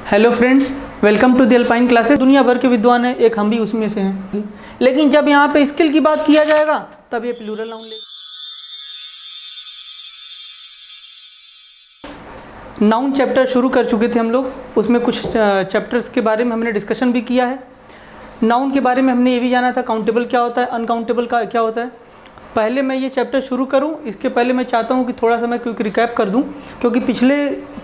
Hello friends, welcome to the Alpine classes. दुनिया भर के विद्वान हैं, एक हम भी उसमें से हैं। लेकिन जब यहाँ पे स्किल की बात किया जाएगा तब ये प्लूरल नाउन ले। नाउन चैप्टर शुरू कर चुके थे हम लोग, उसमें कुछ चैप्टर्स के बारे में हमने डिस्कशन भी किया है। नाउन के बारे में हमने ये भी जाना था काउंटेबल क्या होता है, अनकाउंटेबल का क्या होता है। पहले मैं ये चैप्टर शुरू करूं, इसके पहले मैं चाहता हूं कि थोड़ा सा मैं क्विक रिकैप कर दूं, क्योंकि पिछले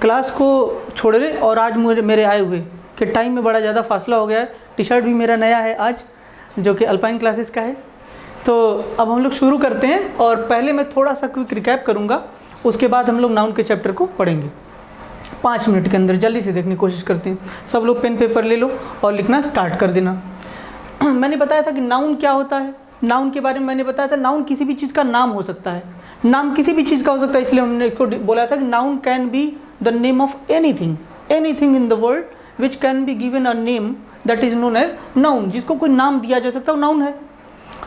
क्लास को छोड़ रहे और आज मेरे आए हुए के टाइम में बड़ा ज़्यादा फासला हो गया है। टी शर्ट भी मेरा नया है आज, जो कि अल्पाइन क्लासेस का है। तो अब हम लोग शुरू करते हैं और पहले मैं थोड़ा सा क्विक रिकैप करूँगा, उसके बाद हम लोग नाउन के चैप्टर को पढ़ेंगे 5 मिनट के अंदर। जल्दी से देखने की कोशिश करते हैं। सब लोग पेन पेपर ले लो और लिखना स्टार्ट कर देना। मैंने बताया था कि नाउन क्या होता है। नाउन के बारे में मैंने बताया था, नाउन किसी भी चीज़ का नाम हो सकता है। नाम किसी भी चीज़ का हो सकता है, इसलिए हमने इसको बोला था कि noun can be the name of anything in the world which can be given a name that is known as noun. जिसको कोई नाम दिया जा सकता है वो नाउन है।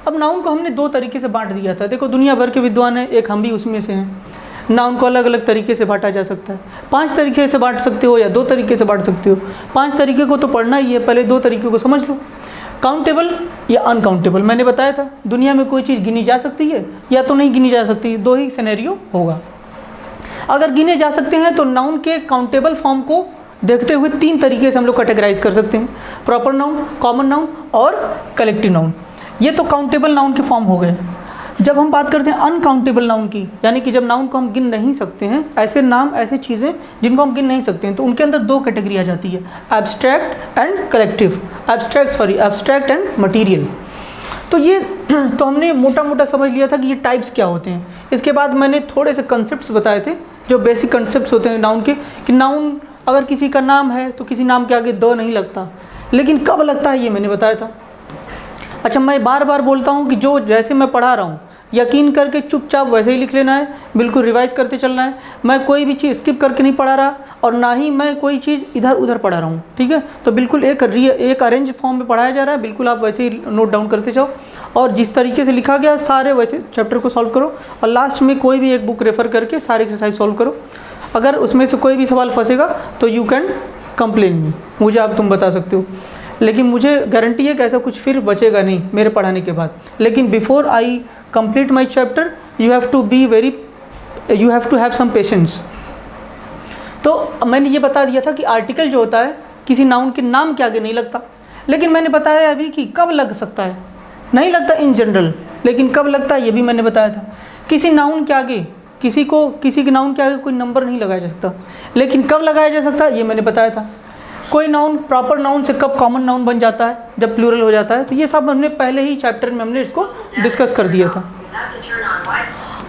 अब नाउन को हमने 2 तरीके से बांट दिया था। देखो, दुनिया भर के विद्वान हैं, एक हम भी उसमें से हैं। नाउन को अलग अलग तरीके से बांटा जा सकता है। 5 तरीके से बांट सकते हो या 2 तरीके से बांट सकते हो। 5 तरीके को तो पढ़ना ही है, पहले 2 तरीके को समझ लो। काउंटेबल या अनकाउंटेबल, मैंने बताया था दुनिया में कोई चीज़ गिनी जा सकती है या तो नहीं गिनी जा सकती, 2 ही सिनेरियो होगा। अगर गिने जा सकते हैं तो नाउन के काउंटेबल फॉर्म को देखते हुए 3 तरीके से हम लोग कैटेगराइज कर सकते हैं, प्रॉपर नाउन, कॉमन नाउन और कलेक्टिव नाउन। ये तो काउंटेबल नाउन के फॉर्म हो गए। जब हम बात करते हैं अनकाउंटेबल नाउन की, यानी कि जब नाउन को हम गिन नहीं सकते हैं, ऐसे नाम ऐसे चीज़ें जिनको हम गिन नहीं सकते हैं, तो उनके अंदर 2 कैटेगरी आ जाती है, abstract and collective. Abstract and material. तो ये तो हमने मोटा मोटा समझ लिया था कि ये टाइप्स क्या होते हैं। इसके बाद मैंने थोड़े से कंसेप्ट्स बताए थे, जो बेसिक कंसेप्ट्स होते हैं नाउन के, कि नाउन अगर किसी का नाम है तो किसी नाम के आगे द नहीं लगता, लेकिन कब लगता है ये मैंने बताया था। अच्छा, मैं बार बार बोलता हूँ कि जो जैसे मैं पढ़ा रहा हूँ यकीन करके चुपचाप वैसे ही लिख लेना है, बिल्कुल रिवाइज करते चलना है। मैं कोई भी चीज़ स्किप करके नहीं पढ़ा रहा और ना ही मैं कोई चीज़ इधर उधर पढ़ा रहा हूँ, ठीक है। तो बिल्कुल एक अरेंज फॉर्म में पढ़ाया जा रहा है, बिल्कुल आप वैसे ही नोट डाउन करते जाओ और जिस तरीके से लिखा गया सारे वैसे चैप्टर को सॉल्व करो और लास्ट में कोई भी एक बुक रेफ़र करके सारे एक्सरसाइज सॉल्व करो। अगर उसमें से कोई भी सवाल फंसेगा तो यू कैन कंप्लेन मी, मुझे आप तुम बता सकते हो, लेकिन मुझे गारंटी है कि ऐसा कुछ फिर बचेगा नहीं मेरे पढ़ाने के बाद। लेकिन before I complete my chapter you have to have some patience. तो मैंने ये बता दिया था कि आर्टिकल जो होता है किसी नाउन के नाम के आगे नहीं लगता, लेकिन मैंने बताया अभी कि कब लग सकता है। नहीं लगता इन जनरल, लेकिन कब लगता है ये भी मैंने बताया था। किसी नाउन के आगे किसी के नाउन के आगे कोई नंबर नहीं लगाया जा सकता, लेकिन कब लगाया जा सकता है ये मैंने बताया था। कोई नाउन प्रॉपर नाउन से कब कॉमन नाउन बन जाता है, जब प्लूरल हो जाता है। तो ये सब हमने पहले ही चैप्टर में हमने इसको डिस्कस कर दिया था।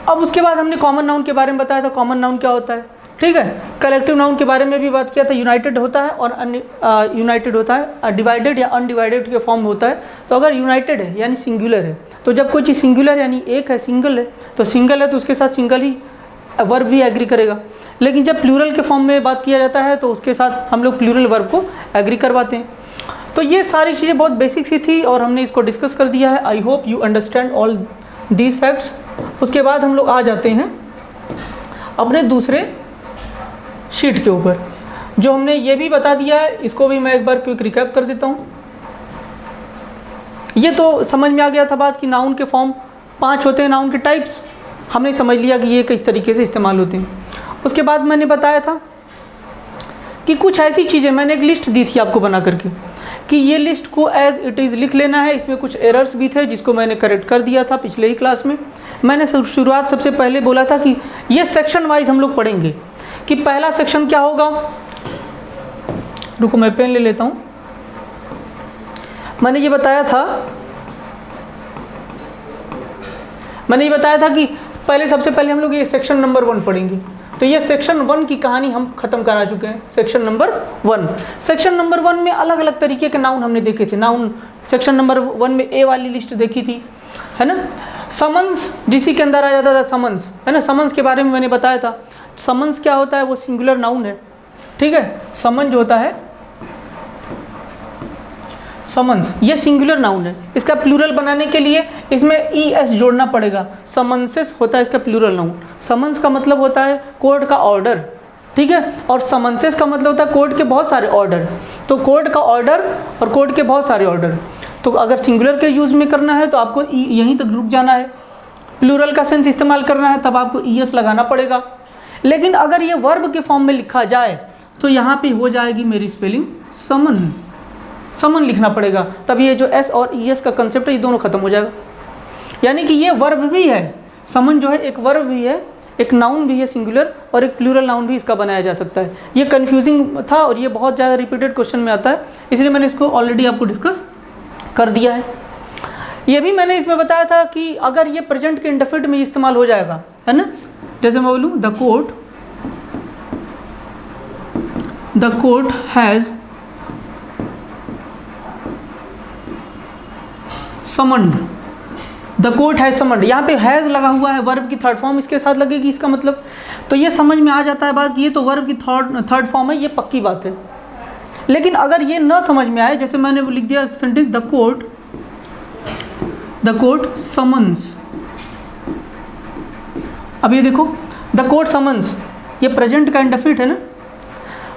अब उसके बाद हमने कॉमन नाउन के बारे में बताया था, कॉमन नाउन क्या होता है, ठीक है। कलेक्टिव नाउन के बारे में भी बात किया था, यूनाइटेड होता है और यूनाइटेड होता है, डिवाइडेड या अनडिवाइडेड के फॉर्म होता है। तो अगर यूनाइटेड है यानी सिंगुलर है, तो जब कोई चीज़ सिंगुलर यानी एक है, सिंगल है, तो सिंगल है तो उसके साथ सिंगल ही वर्ब भी एग्री करेगा। लेकिन जब प्लूरल के फॉर्म में बात किया जाता है तो उसके साथ हम लोग प्लूरल वर्ब को एग्री करवाते हैं। तो ये सारी चीज़ें बहुत बेसिक सी थी और हमने इसको डिस्कस कर दिया है। I hope you understand all these facts. उसके बाद हम लोग आ जाते हैं अपने दूसरे शीट के ऊपर, जो हमने ये भी बता दिया है, इसको भी मैं एक बार क्विक रिकैप कर देता हूँ। ये तो समझ में आ गया था बात कि नाउन के फॉर्म 5 होते हैं, नाउन के टाइप्स हमने समझ लिया कि ये किस तरीके से इस्तेमाल होते हैं। उसके बाद मैंने बताया था कि कुछ ऐसी चीज़ें, मैंने एक लिस्ट दी थी आपको बना करके, कि ये लिस्ट को एज इट इज़ लिख लेना है। इसमें कुछ एरर्स भी थे जिसको मैंने करेक्ट कर दिया था पिछले ही क्लास में। मैंने शुरुआत सबसे पहले बोला था कि ये सेक्शन वाइज हम लोग पढ़ेंगे, कि पहला सेक्शन क्या होगा। रुको मैं पेन ले लेता हूँ। मैंने ये बताया था कि पहले सबसे पहले हम लोग ये सेक्शन नंबर 1 पढ़ेंगे। तो ये सेक्शन 1 की कहानी हम ख़त्म करा चुके हैं। सेक्शन नंबर 1 में अलग अलग तरीके के नाउन हमने देखे थे। नाउन सेक्शन नंबर 1 में ए वाली लिस्ट देखी थी, है ना। समन्स जिसी के अंदर आ जाता था, समन्स, है ना। समन्स के बारे में मैंने बताया था। समन्स क्या होता है, वो सिंगुलर नाउन है, ठीक है। समन जो होता है, समन्स, ये सिंगुलर नाउन है। इसका प्लूरल बनाने के लिए इसमें ES जोड़ना पड़ेगा। समन्सेस होता है इसका प्लूरल नाउन। समन्स का मतलब होता है कोर्ट का ऑर्डर, ठीक है। और समन्सेस का मतलब होता है कोड के बहुत सारे ऑर्डर, तो कोड का ऑर्डर और कोड के बहुत सारे ऑर्डर। तो अगर सिंगुलर के यूज़ में करना है तो आपको यहीं तक रुक जाना है, प्लूरल का सेंस इस्तेमाल करना है तब आपको ईएस लगाना पड़ेगा। लेकिन अगर ये वर्ब के फॉर्म में लिखा जाए तो यहाँ पे हो जाएगी मेरी स्पेलिंग समन, समन लिखना पड़ेगा, तब ये जो एस और ईएस का कंसेप्ट है ये दोनों खत्म हो जाएगा। यानी कि ये वर्ब भी है, समन जो है एक वर्ब भी है, एक नाउन भी है सिंगुलर, और एक प्लूरल नाउन भी इसका बनाया जा सकता है। ये कन्फ्यूजिंग था और ये बहुत ज़्यादा रिपीटेड क्वेश्चन में आता है, इसलिए मैंने इसको ऑलरेडी आपको डिस्कस कर दिया है। ये भी मैंने इसमें बताया था कि अगर ये प्रेजेंट के इंडेफिनिट में इस्तेमाल हो जाएगा, है ना, जैसे मैं बोलूँ the court has summoned, the court has summoned, यहाँ पे हैज़ लगा हुआ है, वर्ब की थर्ड फॉर्म इसके साथ लगेगी, इसका मतलब तो ये समझ में आ जाता है बात, ये तो वर्ब की थर्ड फॉर्म है, ये पक्की बात है। लेकिन अगर ये ना समझ में आए, जैसे मैंने लिख दिया सेंटेंस द कोर्ट समन्स, अब ये देखो द कोर्ट समन्स, ये प्रेजेंट का इंडेफिनिट है ना,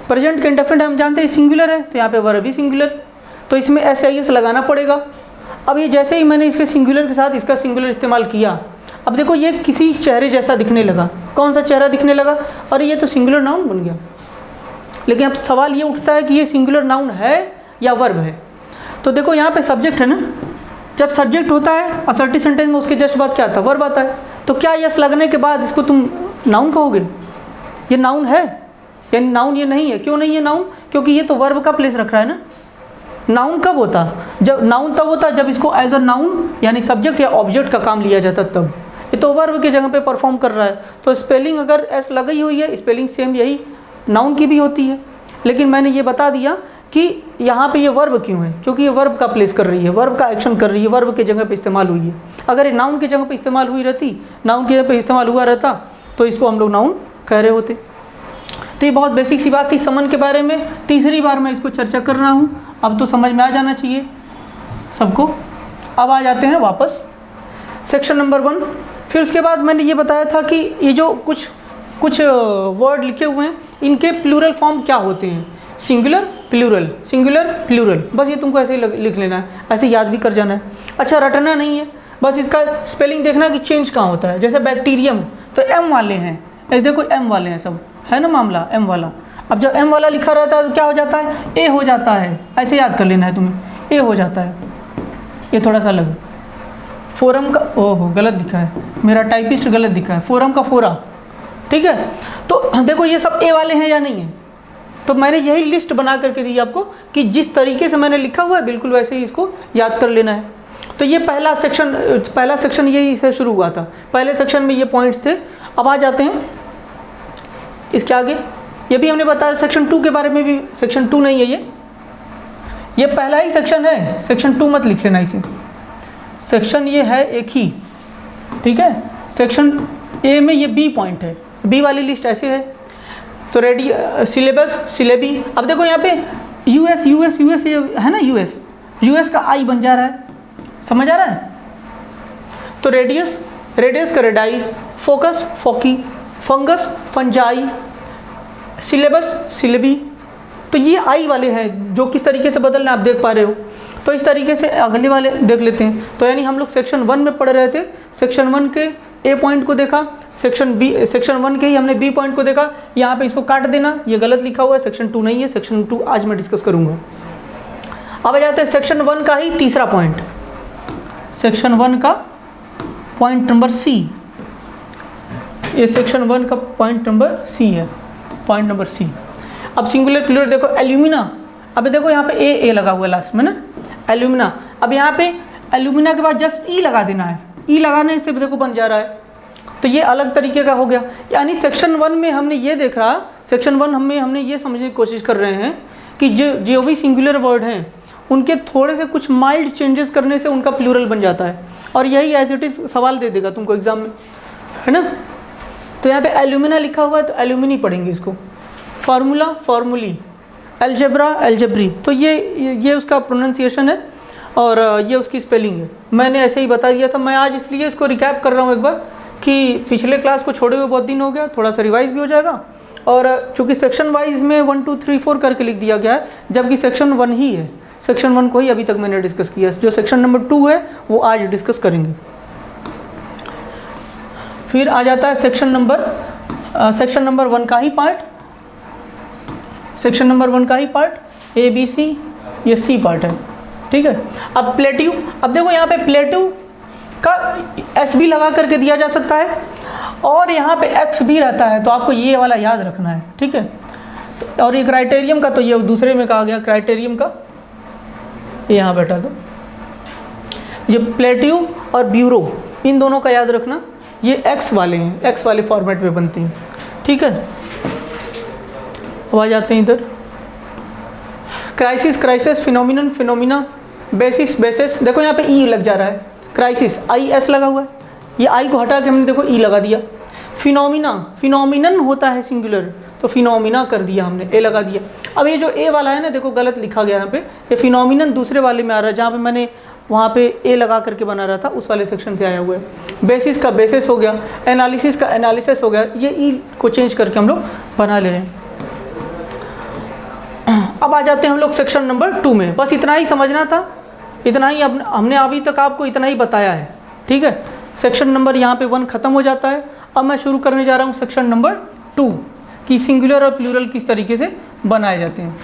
प्रेजेंट का इंडेफिनिट हम जानते हैं सिंगुलर है, तो यहाँ पे वर्ब भी सिंगुलर, तो इसमें एस आई एस लगाना पड़ेगा। अब ये जैसे ही मैंने इसके सिंगुलर के साथ इसका सिंगुलर इस्तेमाल किया, अब देखो ये किसी चेहरे जैसा दिखने लगा, कौन सा चेहरा दिखने लगा, अरे ये तो सिंगुलर नाउन बन गया। लेकिन अब सवाल ये उठता है कि ये सिंगुलर नाउन है या वर्ब है। तो देखो यहाँ पे सब्जेक्ट है ना, जब सब्जेक्ट होता है असर्टिव सेंटेंस में उसके जस्ट बाद क्या आता है, वर्ब आता है। तो क्या यस लगने के बाद इसको तुम नाउन कहोगे? ये नाउन है यानी नाउन ये नहीं है। क्यों नहीं है नाउन? क्योंकि ये तो वर्ब का प्लेस रख रहा है ना। नाउन कब होता? जब नाउन तब होता जब इसको एज अ नाउन यानी सब्जेक्ट या ऑब्जेक्ट का काम लिया जाता तब। ये तो वर्ब की जगह पे परफॉर्म कर रहा है। तो स्पेलिंग अगर एस लगी हुई है, स्पेलिंग सेम यही नाउन की भी होती है। लेकिन मैंने ये बता दिया कि यहाँ पे ये वर्ब क्यों है, क्योंकि ये वर्ब का प्लेस कर रही है, वर्ब का एक्शन कर रही है, वर्ब की जगह पे इस्तेमाल हुई है। अगर ये नाउन की जगह पे इस्तेमाल हुई रहती, नाउन की जगह पे इस्तेमाल हुआ रहता तो इसको हम लोग नाउन कह रहे होते। तो ये बहुत बेसिक सी बात थी समन के बारे में। तीसरी बार मैं इसको चर्चा कर रहा हूँ, अब तो समझ में आ जाना चाहिए सबको। अब आ जाते हैं वापस सेक्शन नंबर 1। फिर उसके बाद मैंने ये बताया था कि ये जो कुछ वर्ड लिखे हुए हैं इनके प्लूरल फॉर्म क्या होते हैं, सिंगुलर प्लूरल, सिंगुलर प्लूरल। बस ये तुमको ऐसे ही लिख लेना है, ऐसे याद भी कर जाना है। अच्छा रटना नहीं है, बस इसका स्पेलिंग देखना कि चेंज कहाँ होता है। जैसे बैक्टीरियम तो एम वाले हैं, ऐसे देखो एम वाले हैं सब, है ना मामला एम वाला। अब जब एम वाला लिखा रहता है तो क्या हो जाता है, ए हो जाता है। ऐसे याद कर लेना है तुम्हें, ए हो जाता है। ये थोड़ा सा अलग फोरम का, ओहो गलत दिखा है, मेरा टाइपिस्ट गलत दिखा है, फोरम का फोरा, ठीक है। तो देखो ये सब ए वाले हैं या नहीं है, तो मैंने यही लिस्ट बना करके दी आपको कि जिस तरीके से मैंने लिखा हुआ है बिल्कुल वैसे ही इसको याद कर लेना है। तो ये पहला सेक्शन यही से शुरू हुआ था। पहले सेक्शन में ये पॉइंट्स थे। अब आ जाते हैं इसके आगे। ये भी हमने बताया सेक्शन 2 के बारे में भी। सेक्शन 2 नहीं है ये पहला ही सेक्शन है, सेक्शन 2 मत लिख लेना इसे। सेक्शन ये है एक ही, ठीक है। सेक्शन ए में ये बी पॉइंट है, बी वाली लिस्ट ऐसे है। तो रेडी सिलेबस सिलेबी। अब देखो यहाँ पे यूएस ये है ना, यूएस का आई बन जा रहा है, समझ आ रहा है। तो रेडियस का रेडाई, फोकस फोकी, फंगस फंजाई, सिलेबस सिलेबी। तो ये आई वाले हैं जो किस तरीके से बदलना आप देख पा रहे हो। तो इस तरीके से अगले वाले देख लेते हैं। तो यानी हम लोग सेक्शन 1 में पढ़ रहे थे, सेक्शन 1 के ए पॉइंट को देखा, सेक्शन 1 के ही हमने बी पॉइंट को देखा। यहाँ पे इसको काट देना, ये गलत लिखा हुआ है, सेक्शन 2 नहीं है। सेक्शन 2 आज मैं डिस्कस करूँगा। अब आ जाते हैं सेक्शन 1 का ही तीसरा पॉइंट, सेक्शन 1 का पॉइंट नंबर सी। ये सेक्शन 1 का पॉइंट नंबर सी है, पॉइंट नंबर सी। अब सिंगुलर प्लूरल देखो, एल्यूमिना। अब देखो यहाँ पे ए लगा हुआ है लास्ट में ना, एल्यूमिना। अब यहाँ पे एल्यूमिना के बाद जस्ट ई लगा देना है, ई लगाने से देखो बन जा रहा है। तो ये अलग तरीके का हो गया। यानी सेक्शन 1 में हमने ये देखा, सेक्शन 1 में हमने ये समझने की कोशिश कर रहे हैं कि जो भी सिंगुलर वर्ड हैं उनके थोड़े से कुछ माइल्ड चेंजेस करने से उनका प्लूरल बन जाता है। और यही एज इट इज़ सवाल दे देगा तुमको एग्जाम में, है ना। तो यहाँ पे एल्यूमिना लिखा हुआ है तो एल्यूमिनी पढ़ेंगे इसको। Formula formulae, algebra algebrae. तो ये उसका प्रोनाउंसिएशन है और ये उसकी स्पेलिंग है। मैंने ऐसे ही बता दिया था। मैं आज इसलिए इसको रिकैप कर रहा हूँ एक बार कि पिछले क्लास को छोड़े हुए बहुत दिन हो गया, थोड़ा सा रिवाइज भी हो जाएगा और चूँकि सेक्शन वाइज में 1 2 3 4 करके लिख दिया गया है, जबकि सेक्शन 1 ही है। सेक्शन 1 को ही अभी तक मैंने डिस्कस किया, जो सेक्शन नंबर 2 है वो आज डिस्कस करेंगे। फिर आ जाता है सेक्शन नंबर 1 का ही पार्ट, सेक्शन नंबर 1 का ही पार्ट ए बी सी, ये सी पार्ट है, ठीक है। अब प्लेटिव, अब देखो यहाँ पे प्लेटिव का एस भी लगा करके दिया जा सकता है और यहाँ पे एक्स भी रहता है, तो आपको ये वाला याद रखना है, ठीक है। तो और ये क्राइटेरियम का, तो ये दूसरे में कहा गया क्राइटेरियम का, ये यहाँ बैठा दो। ये प्लेटिव और ब्यूरो, इन दोनों का याद रखना, ये एक्स वाले हैं, एक्स वाले फॉर्मेट में बनते हैं, ठीक है। अब आ जाते हैं इधर, क्राइसिस, फिनोमिना, बेसिस। देखो यहाँ पे ई लग जा रहा है, क्राइसिस आई एस लगा हुआ है, ये आई को हटा के हमने देखो ई लगा दिया। फिनोमिनन होता है सिंगुलर, तो फिनोमिना कर दिया हमने, ए लगा दिया। अब ये जो ए वाला है ना, देखो गलत लिखा गया यहाँ पे, ये फिनोमिनन दूसरे वाले में आ रहा है, जहाँ पे मैंने वहाँ पे ए लगा करके बना रहा था, उस वाले सेक्शन से आया हुआ है। बेसिस का बेसिस हो गया, एनालिसिस का एनालिसिस हो गया, ये ई को चेंज करके हम लोग बना ले रहे हैं। अब आ जाते हैं हम लोग सेक्शन नंबर 2 में। बस इतना ही समझना था, इतना ही हमने अभी तक आपको इतना ही बताया है, ठीक है। सेक्शन नंबर यहाँ पे 1 ख़त्म हो जाता है। अब मैं शुरू करने जा रहा हूँ सेक्शन नंबर 2 कि सिंगुलर और प्लूरल किस तरीके से बनाए जाते हैं।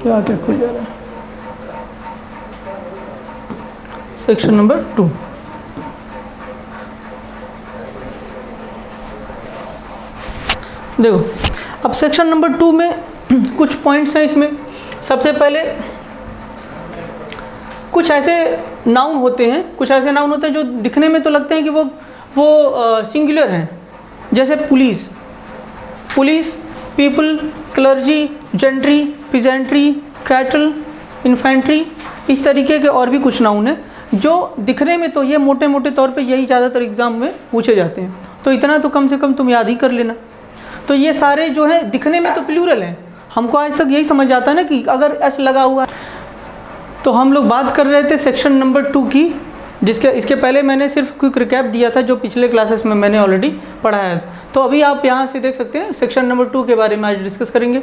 क्या खुल जा रहा है, सेक्शन नंबर 2। देखो अब सेक्शन नंबर 2 में कुछ पॉइंट्स हैं इसमें। सबसे पहले कुछ ऐसे नाउन होते हैं जो दिखने में तो लगते हैं कि वो सिंगुलर हैं, जैसे police, people, clergy, gentry, peasantry, cattle, infantry, इस तरीके के और भी कुछ नाउन हैं जो दिखने में तो ये मोटे मोटे तौर पे यही ज़्यादातर एग्ज़ाम में पूछे जाते हैं, तो इतना तो कम से कम तुम याद ही कर लेना। तो ये सारे जो है दिखने में तो प्लूरल हैं, हमको आज तक यही समझ आता है ना कि अगर एस लगा हुआ है। तो हम लोग बात कर रहे थे सेक्शन नंबर 2 की, इसके पहले मैंने सिर्फ क्विक रिकैप दिया था जो पिछले क्लासेस में मैंने ऑलरेडी पढ़ाया था। तो अभी आप यहाँ से देख सकते हैं सेक्शन नंबर 2 के बारे में आज डिस्कस करेंगे।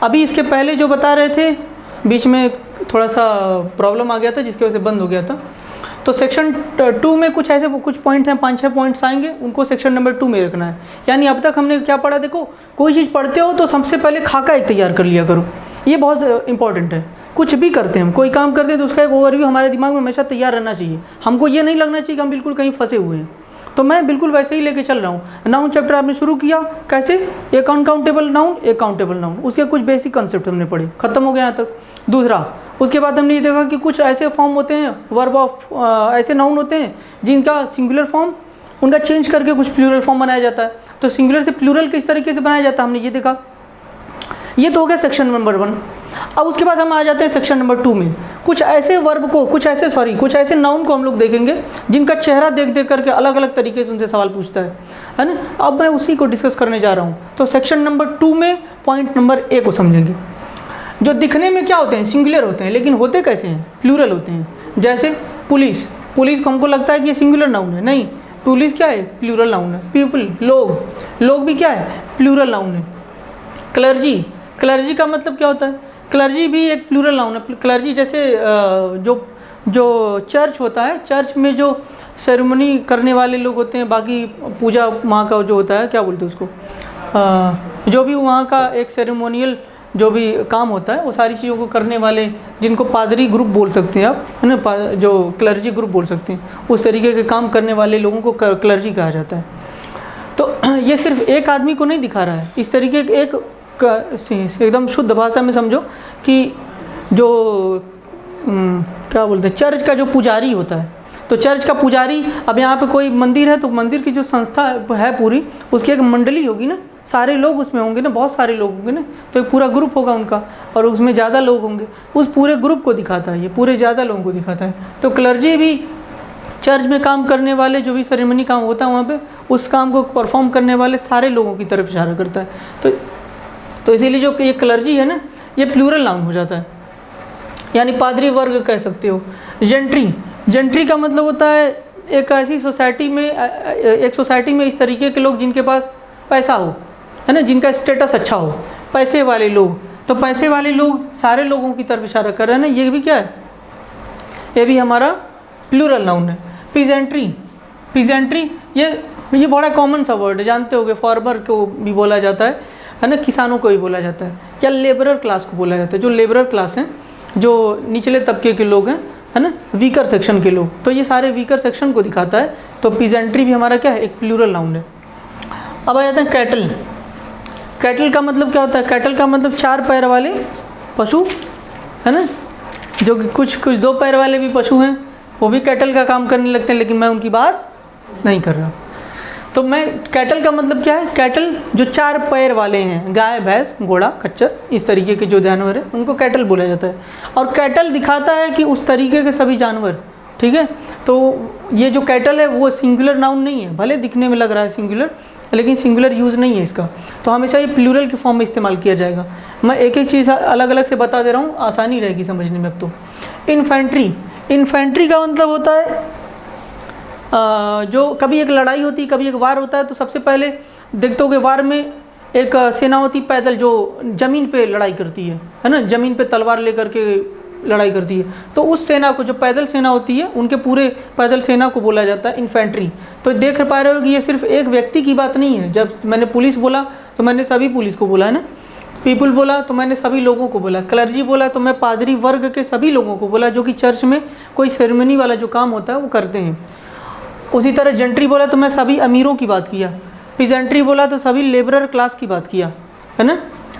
अभी इसके पहले जो बता रहे थे, बीच में थोड़ा सा प्रॉब्लम आ गया था जिसकी वजह से बंद हो गया था। तो सेक्शन 2 में कुछ पॉइंट हैं, 5-6 पॉइंट्स आएंगे, उनको सेक्शन नंबर 2 में रखना है। यानी अब तक हमने क्या पढ़ा, देखो कोई चीज़ पढ़ते हो तो सबसे पहले खाका एक तैयार कर लिया करो, ये बहुत इंपॉर्टेंट है। कुछ भी करते हैं, कोई काम करते हैं तो उसका एक ओवरव्यू हमारे दिमाग में हमेशा तैयार रहना चाहिए। हमको ये नहीं लगना चाहिए कि हम बिल्कुल कहीं फंसे हुए हैं। तो मैं बिल्कुल वैसे ही लेके चल रहा हूँ। नाउन चैप्टर आपने शुरू किया कैसे, एक अनकाउंटेबल नाउन, एक काउंटेबल नाउन, उसके कुछ बेसिक कॉन्सेप्ट हमने पढ़े, खत्म हो गया यहाँ तक। दूसरा, उसके बाद हमने ये देखा कि कुछ ऐसे फॉर्म होते हैं, वर्ब ऑफ ऐसे नाउन होते हैं जिनका सिंगुलर फॉर्म उनका चेंज करके कुछ प्लूरल फॉर्म बनाया जाता है। तो सिंगुलर से प्लूरल किस तरीके से बनाया जाता है हमने ये देखा। ये तो हो गया सेक्शन नंबर 1। अब उसके बाद हम आ जाते हैं सेक्शन नंबर 2 में। कुछ ऐसे वर्ब को, कुछ ऐसे नाउन को हम लोग देखेंगे जिनका चेहरा देख देख करके अलग अलग तरीके से उनसे सवाल पूछता है ना। अब मैं उसी को डिस्कस करने जा रहा हूँ। तो सेक्शन नंबर 2 में पॉइंट नंबर ए को समझेंगे। जो दिखने में क्या होते हैं, सिंगुलर होते हैं, लेकिन होते कैसे हैं, प्लूरल होते हैं। जैसे पुलिस को हमको लगता है कि ये सिंगुलर नाउन है, नहीं, पुलिस क्या है, प्लूरल नाउन है। पीपल, लोग भी क्या है, प्लूरल नाउन है। क्लर्जी का मतलब क्या होता है, क्लर्जी भी एक प्लूरल नाउन है। क्लर्जी जैसे जो चर्च होता है, चर्च में जो सेरेमनी करने वाले लोग होते हैं, बाकी पूजा वहाँ का जो होता है क्या बोलते हैं उसको, जो भी वहाँ का एक सेरेमोनियल जो भी काम होता है वो सारी चीज़ों को करने वाले, जिनको पादरी ग्रुप बोल सकते हैं आप, है ना, जो क्लर्जी ग्रुप बोल सकते हैं, उस तरीके के काम करने वाले लोगों को क्लर्जी कहा जाता है। तो ये सिर्फ एक आदमी को नहीं दिखा रहा है, इस तरीके एक एकदम शुद्ध भाषा में समझो कि जो क्या बोलते हैं, चर्च का जो पुजारी होता है, तो चर्च का पुजारी, अब यहाँ पे कोई मंदिर है तो मंदिर की जो संस्था है पूरी, उसकी एक मंडली होगी ना, सारे लोग उसमें होंगे ना, बहुत सारे लोग होंगे ना, तो एक पूरा ग्रुप होगा उनका और उसमें ज़्यादा लोग होंगे, उस पूरे ग्रुप को दिखाता है, ये पूरे ज़्यादा लोगों को दिखाता है। तो क्लर्जी भी चर्च में काम करने वाले, जो भी सेरेमनी काम होता है वहाँ पे, उस काम को परफॉर्म करने वाले सारे लोगों की तरफ इशारा करता है। तो इसीलिए जो ये क्लर्जी है ना, ये प्लूरल नाउन हो जाता है, यानी पादरी वर्ग कह सकते हो। जेंट्री का मतलब होता है एक ऐसी सोसाइटी में एक सोसाइटी में इस तरीके के लोग जिनके पास पैसा हो, है ना, जिनका स्टेटस अच्छा हो, पैसे वाले लोग, तो पैसे वाले लोग सारे लोगों की तरफ इशारा कर रहे हैं ना, ये भी क्या है, ये भी हमारा प्लूरल नाउन है। पीजेंट्री, पीजेंट्री ये बड़ा कॉमन सा वर्ड है, जानते होगे, फार्मर को भी बोला जाता है ना, किसानों को भी बोला जाता है, या लेबरर क्लास को बोला जाता है, जो लेबरर क्लास हैं, जो निचले तबके के लोग हैं, है ना, वीकर सेक्शन के लोग, तो ये सारे वीकर सेक्शन को दिखाता है। तो पीजेंट्री भी हमारा क्या है, एक प्लूरल नाउन है। अब आ जाते हैं कैटल। कैटल का मतलब क्या होता है, कैटल का मतलब 4 पैर वाले पशु, है ना, जो कि कुछ 2 पैर वाले भी पशु हैं, वो भी कैटल का काम करने लगते हैं, लेकिन मैं उनकी बात नहीं कर रहा। तो मैं कैटल का मतलब क्या है, कैटल जो 4 पैर वाले हैं, गाय, भैंस, घोड़ा, खच्चर, इस तरीके के जो जानवर हैं उनको कैटल बोला जाता है। और कैटल दिखाता है कि उस तरीके के सभी जानवर, ठीक है। तो ये जो कैटल है वो सिंगुलर नाउन नहीं है, भले दिखने में लग रहा है सिंगुलर, लेकिन सिंगुलर यूज़ नहीं है इसका, तो हमेशा ये प्लूरल के फॉर्म में इस्तेमाल किया जाएगा। मैं एक एक चीज़ अलग अलग से बता दे रहा हूँ, आसानी रहेगी समझने में। अब तो इन्फेंट्री, इन्फेंट्री का मतलब होता है जो कभी एक लड़ाई होती है, कभी एक वार होता है, तो सबसे पहले देखते होगे वार में एक सेना होती पैदल, जो ज़मीन पे लड़ाई करती है ना, ज़मीन पे तलवार लेकर के लड़ाई करती है, तो उस सेना को, जो पैदल सेना होती है, उनके पूरे पैदल सेना को बोला जाता है इन्फेंट्री। तो देख पा रहे हो कि ये सिर्फ एक व्यक्ति की बात नहीं है। जब मैंने पुलिस बोला तो मैंने सभी पुलिस को बोला, है ना, पीपल बोला तो मैंने सभी लोगों को बोला, क्लर्जी बोला तो मैं पादरी वर्ग के सभी लोगों को बोला, जो कि चर्च में कोई सेरेमनी वाला जो काम होता है वो करते हैं। उसी तरह जेंट्री बोला तो मैं सभी अमीरों की बात किया, पीजेंट्री बोला तो सभी लेबरर क्लास की बात किया, है ना।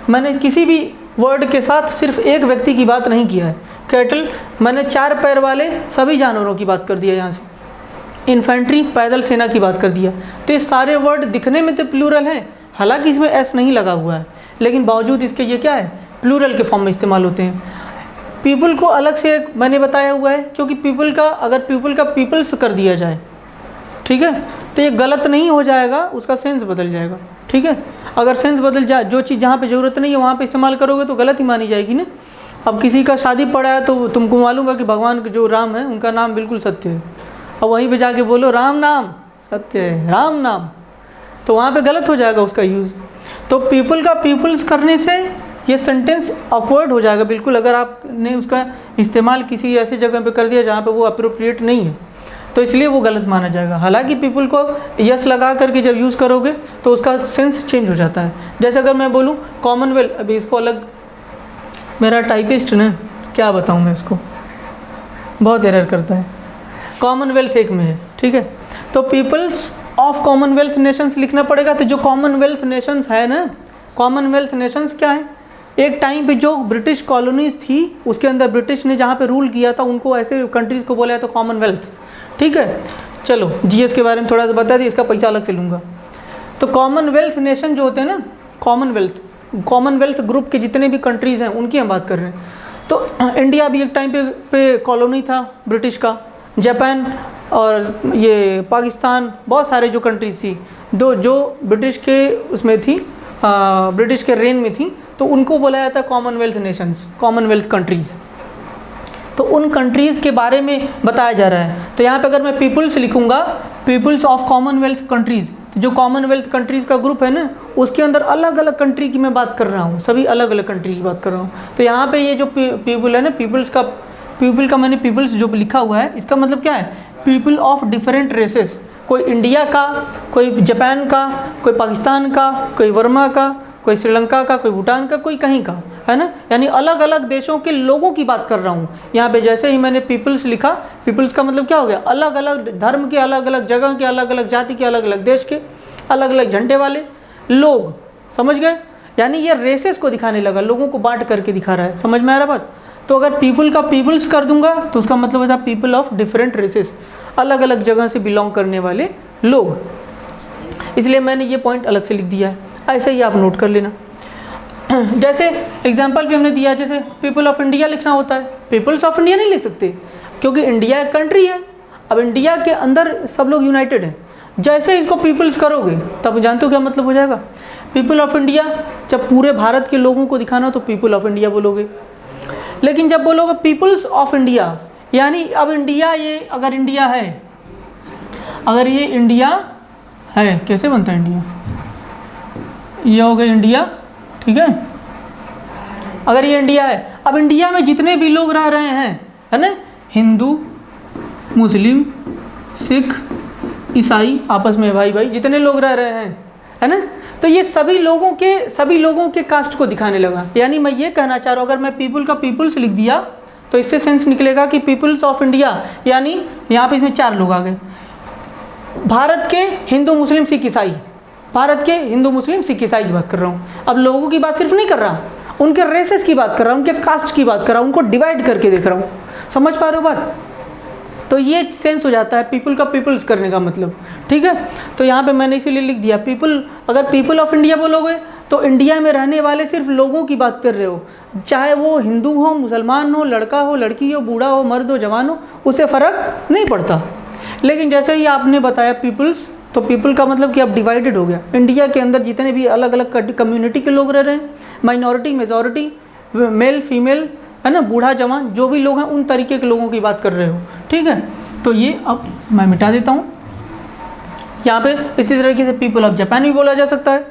मैंने किसी भी वर्ड के साथ सिर्फ एक व्यक्ति की बात नहीं किया है। कैटल मैंने 4 पैर वाले सभी जानवरों की बात कर दिया यहाँ से। इन्फेंट्री पैदल सेना की बात कर दिया। तो ये सारे वर्ड दिखने में तो प्लूरल हैं, हालांकि इसमें एस नहीं लगा हुआ है, लेकिन बावजूद इसके ये क्या है, प्लूरल के फॉर्म में इस्तेमाल होते हैं। पीपल को अलग से मैंने बताया हुआ है, क्योंकि पीपल का अगर पीपल का पीपल्स कर दिया जाए, ठीक है, तो ये गलत नहीं हो जाएगा, उसका सेंस बदल जाएगा, ठीक है। अगर सेंस बदल जाए, जो चीज़ जहाँ पे ज़रूरत नहीं है वहाँ पे इस्तेमाल करोगे तो गलत ही मानी जाएगी ना। अब किसी का शादी पड़ा है तो तुमको मालूम है कि भगवान जो राम है उनका नाम बिल्कुल सत्य है, अब वहीं पे जाके बोलो राम नाम सत्य है, राम नाम, तो वहाँ पे गलत हो जाएगा उसका यूज़। तो पीपल का पीपल्स करने से ये सेंटेंस ऑकवर्ड हो जाएगा बिल्कुल, अगर आपने उसका इस्तेमाल किसी ऐसी जगह पे कर दिया जहाँ पे वो अप्रोप्रिएट नहीं है, तो इसलिए वो गलत माना जाएगा। हालांकि पीपल को यस लगा करके जब यूज़ करोगे तो उसका सेंस चेंज हो जाता है। जैसे अगर मैं बोलूँ कॉमनवेल्थ, अभी इसको अलग, मेरा टाइपिस्ट ना क्या बताऊँ मैं इसको, बहुत एरर करता है। कॉमनवेल्थ एक में है, ठीक है, तो पीपल्स ऑफ कॉमनवेल्थ नेशंस लिखना पड़ेगा। तो जो कॉमनवेल्थ नेशंस है ना, कॉमनवेल्थ नेशंस क्या है, एक टाइम पे जो ब्रिटिश कॉलोनीज थी उसके अंदर ब्रिटिश ने जहाँ पे रूल किया था उनको ऐसे कंट्रीज़ को बोला तो कॉमनवेल्थ, ठीक है। चलो जीएस के बारे में थोड़ा सा बता दी, इसका पैसा अलग से लूँगा। तो कॉमनवेल्थ नेशन जो होते हैं ना, कॉमनवेल्थ ग्रुप के जितने भी कंट्रीज़ हैं उनकी हम बात कर रहे हैं। तो इंडिया भी एक टाइम पे कॉलोनी था ब्रिटिश का, जापान और ये पाकिस्तान, बहुत सारे जो कंट्रीज़ थी जो ब्रिटिश के उसमें थी, ब्रिटिश के रेन में थी, तो उनको बोला जाता है कॉमनवेल्थ नेशंस, कॉमनवेल्थ कंट्रीज़। तो उन कंट्रीज़ के बारे में बताया जा रहा है। तो यहाँ पे अगर मैं पीपल्स लिखूँगा, पीपल्स ऑफ कॉमनवेल्थ कंट्रीज़, तो जो कॉमनवेल्थ कंट्रीज़ का ग्रुप है ना, उसके अंदर अलग अलग कंट्री की मैं बात कर रहा हूँ, सभी अलग अलग कंट्री की बात कर रहा हूँ। तो यहाँ पे ये जो पीपल है ना, पीपल का मैंने पीपल्स जो लिखा हुआ है, इसका मतलब क्या है, पीपल ऑफ डिफरेंट रेसेस, कोई इंडिया का, कोई जापान का, कोई पाकिस्तान का, कोई वर्मा का, कोई श्रीलंका का, कोई भूटान का, कोई कहीं का, है ना, यानी अलग अलग देशों के लोगों की बात कर रहा हूँ। यहाँ पे जैसे ही मैंने पीपल्स लिखा, पीपल्स का मतलब क्या हो गया, अलग अलग धर्म के, अलग अलग जगह के, अलग अलग जाति के, अलग अलग देश के, अलग अलग झंडे वाले लोग, समझ गए। यानी ये रेसेस को दिखाने लगा, लोगों को बांट करके दिखा रहा है, समझ में आ रहा बात। तो अगर पीपल का पीपल्स कर दूंगा तो उसका मतलब होता है पीपल ऑफ डिफरेंट रेसेस, अलग अलग जगह से बिलोंग करने वाले लोग, इसलिए मैंने ये पॉइंट अलग से लिख दिया है। ऐसे ही आप नोट कर लेना। जैसे एग्जाम्पल भी हमने दिया, जैसे पीपल ऑफ इंडिया लिखना होता है, पीपल्स ऑफ इंडिया नहीं लिख सकते क्योंकि इंडिया एक कंट्री है। अब इंडिया के अंदर सब लोग यूनाइटेड हैं, जैसे इसको पीपल्स करोगे तब जानते हो क्या मतलब हो जाएगा, पीपल ऑफ इंडिया। जब पूरे भारत के लोगों को दिखाना तो पीपल ऑफ इंडिया बोलोगे, लेकिन जब बोलोगे पीपल्स ऑफ इंडिया, यानी अब इंडिया, ये अगर इंडिया है अगर ये इंडिया है, कैसे बनता है इंडिया, ये हो गया इंडिया, ठीक है। अगर ये इंडिया है, अब इंडिया में जितने भी लोग रह रहे हैं, है ना, हिंदू, मुस्लिम, सिख, ईसाई, आपस में भाई भाई जितने लोग रह रहे हैं, है ना, तो ये सभी लोगों के कास्ट को दिखाने लगा। यानी मैं ये कहना चाह रहा हूँ, अगर मैं पीपल का पीपल्स लिख दिया तो इससे सेंस निकलेगा कि पीपल्स ऑफ इंडिया, यानी यहाँ पे इसमें 4 लोग आ गए। भारत के हिंदू, मुस्लिम, सिख, ईसाई, भारत के हिंदू, मुस्लिम, सिख, ईसाई की बात कर रहा हूँ। अब लोगों की बात सिर्फ नहीं कर रहा, उनके रेसेस की बात कर रहा हूँ, उनके कास्ट की बात कर रहा हूँ, उनको डिवाइड करके देख रहा हूँ। समझ पा रहे हो बात? तो ये सेंस हो जाता है पीपल का पीपल्स करने का मतलब, ठीक है। तो यहाँ पे मैंने इसीलिए लिख दिया पीपल। अगर पीपल ऑफ इंडिया बोलोगे तो इंडिया में रहने वाले सिर्फ लोगों की बात कर रहे हो, चाहे वो हिंदू हो, मुसलमान हो, लड़का हो, लड़की हो, बूढ़ा हो, मर्द हो, जवान हो, उससे फ़र्क नहीं पड़ता। लेकिन जैसे ही आपने बताया पीपल्स, तो पीपल का मतलब कि अब डिवाइडेड हो गया। इंडिया के अंदर जितने भी अलग अलग कम्युनिटी के लोग रह रहे हैं, माइनॉरिटी, मेजॉरिटी, मेल, फीमेल, है ना, बूढ़ा, जवान, जो भी लोग हैं उन तरीके के लोगों की बात कर रहे हो, ठीक है। तो ये अब मैं मिटा देता हूँ यहाँ पे। इसी तरीके से पीपल ऑफ जापान भी बोला जा सकता है,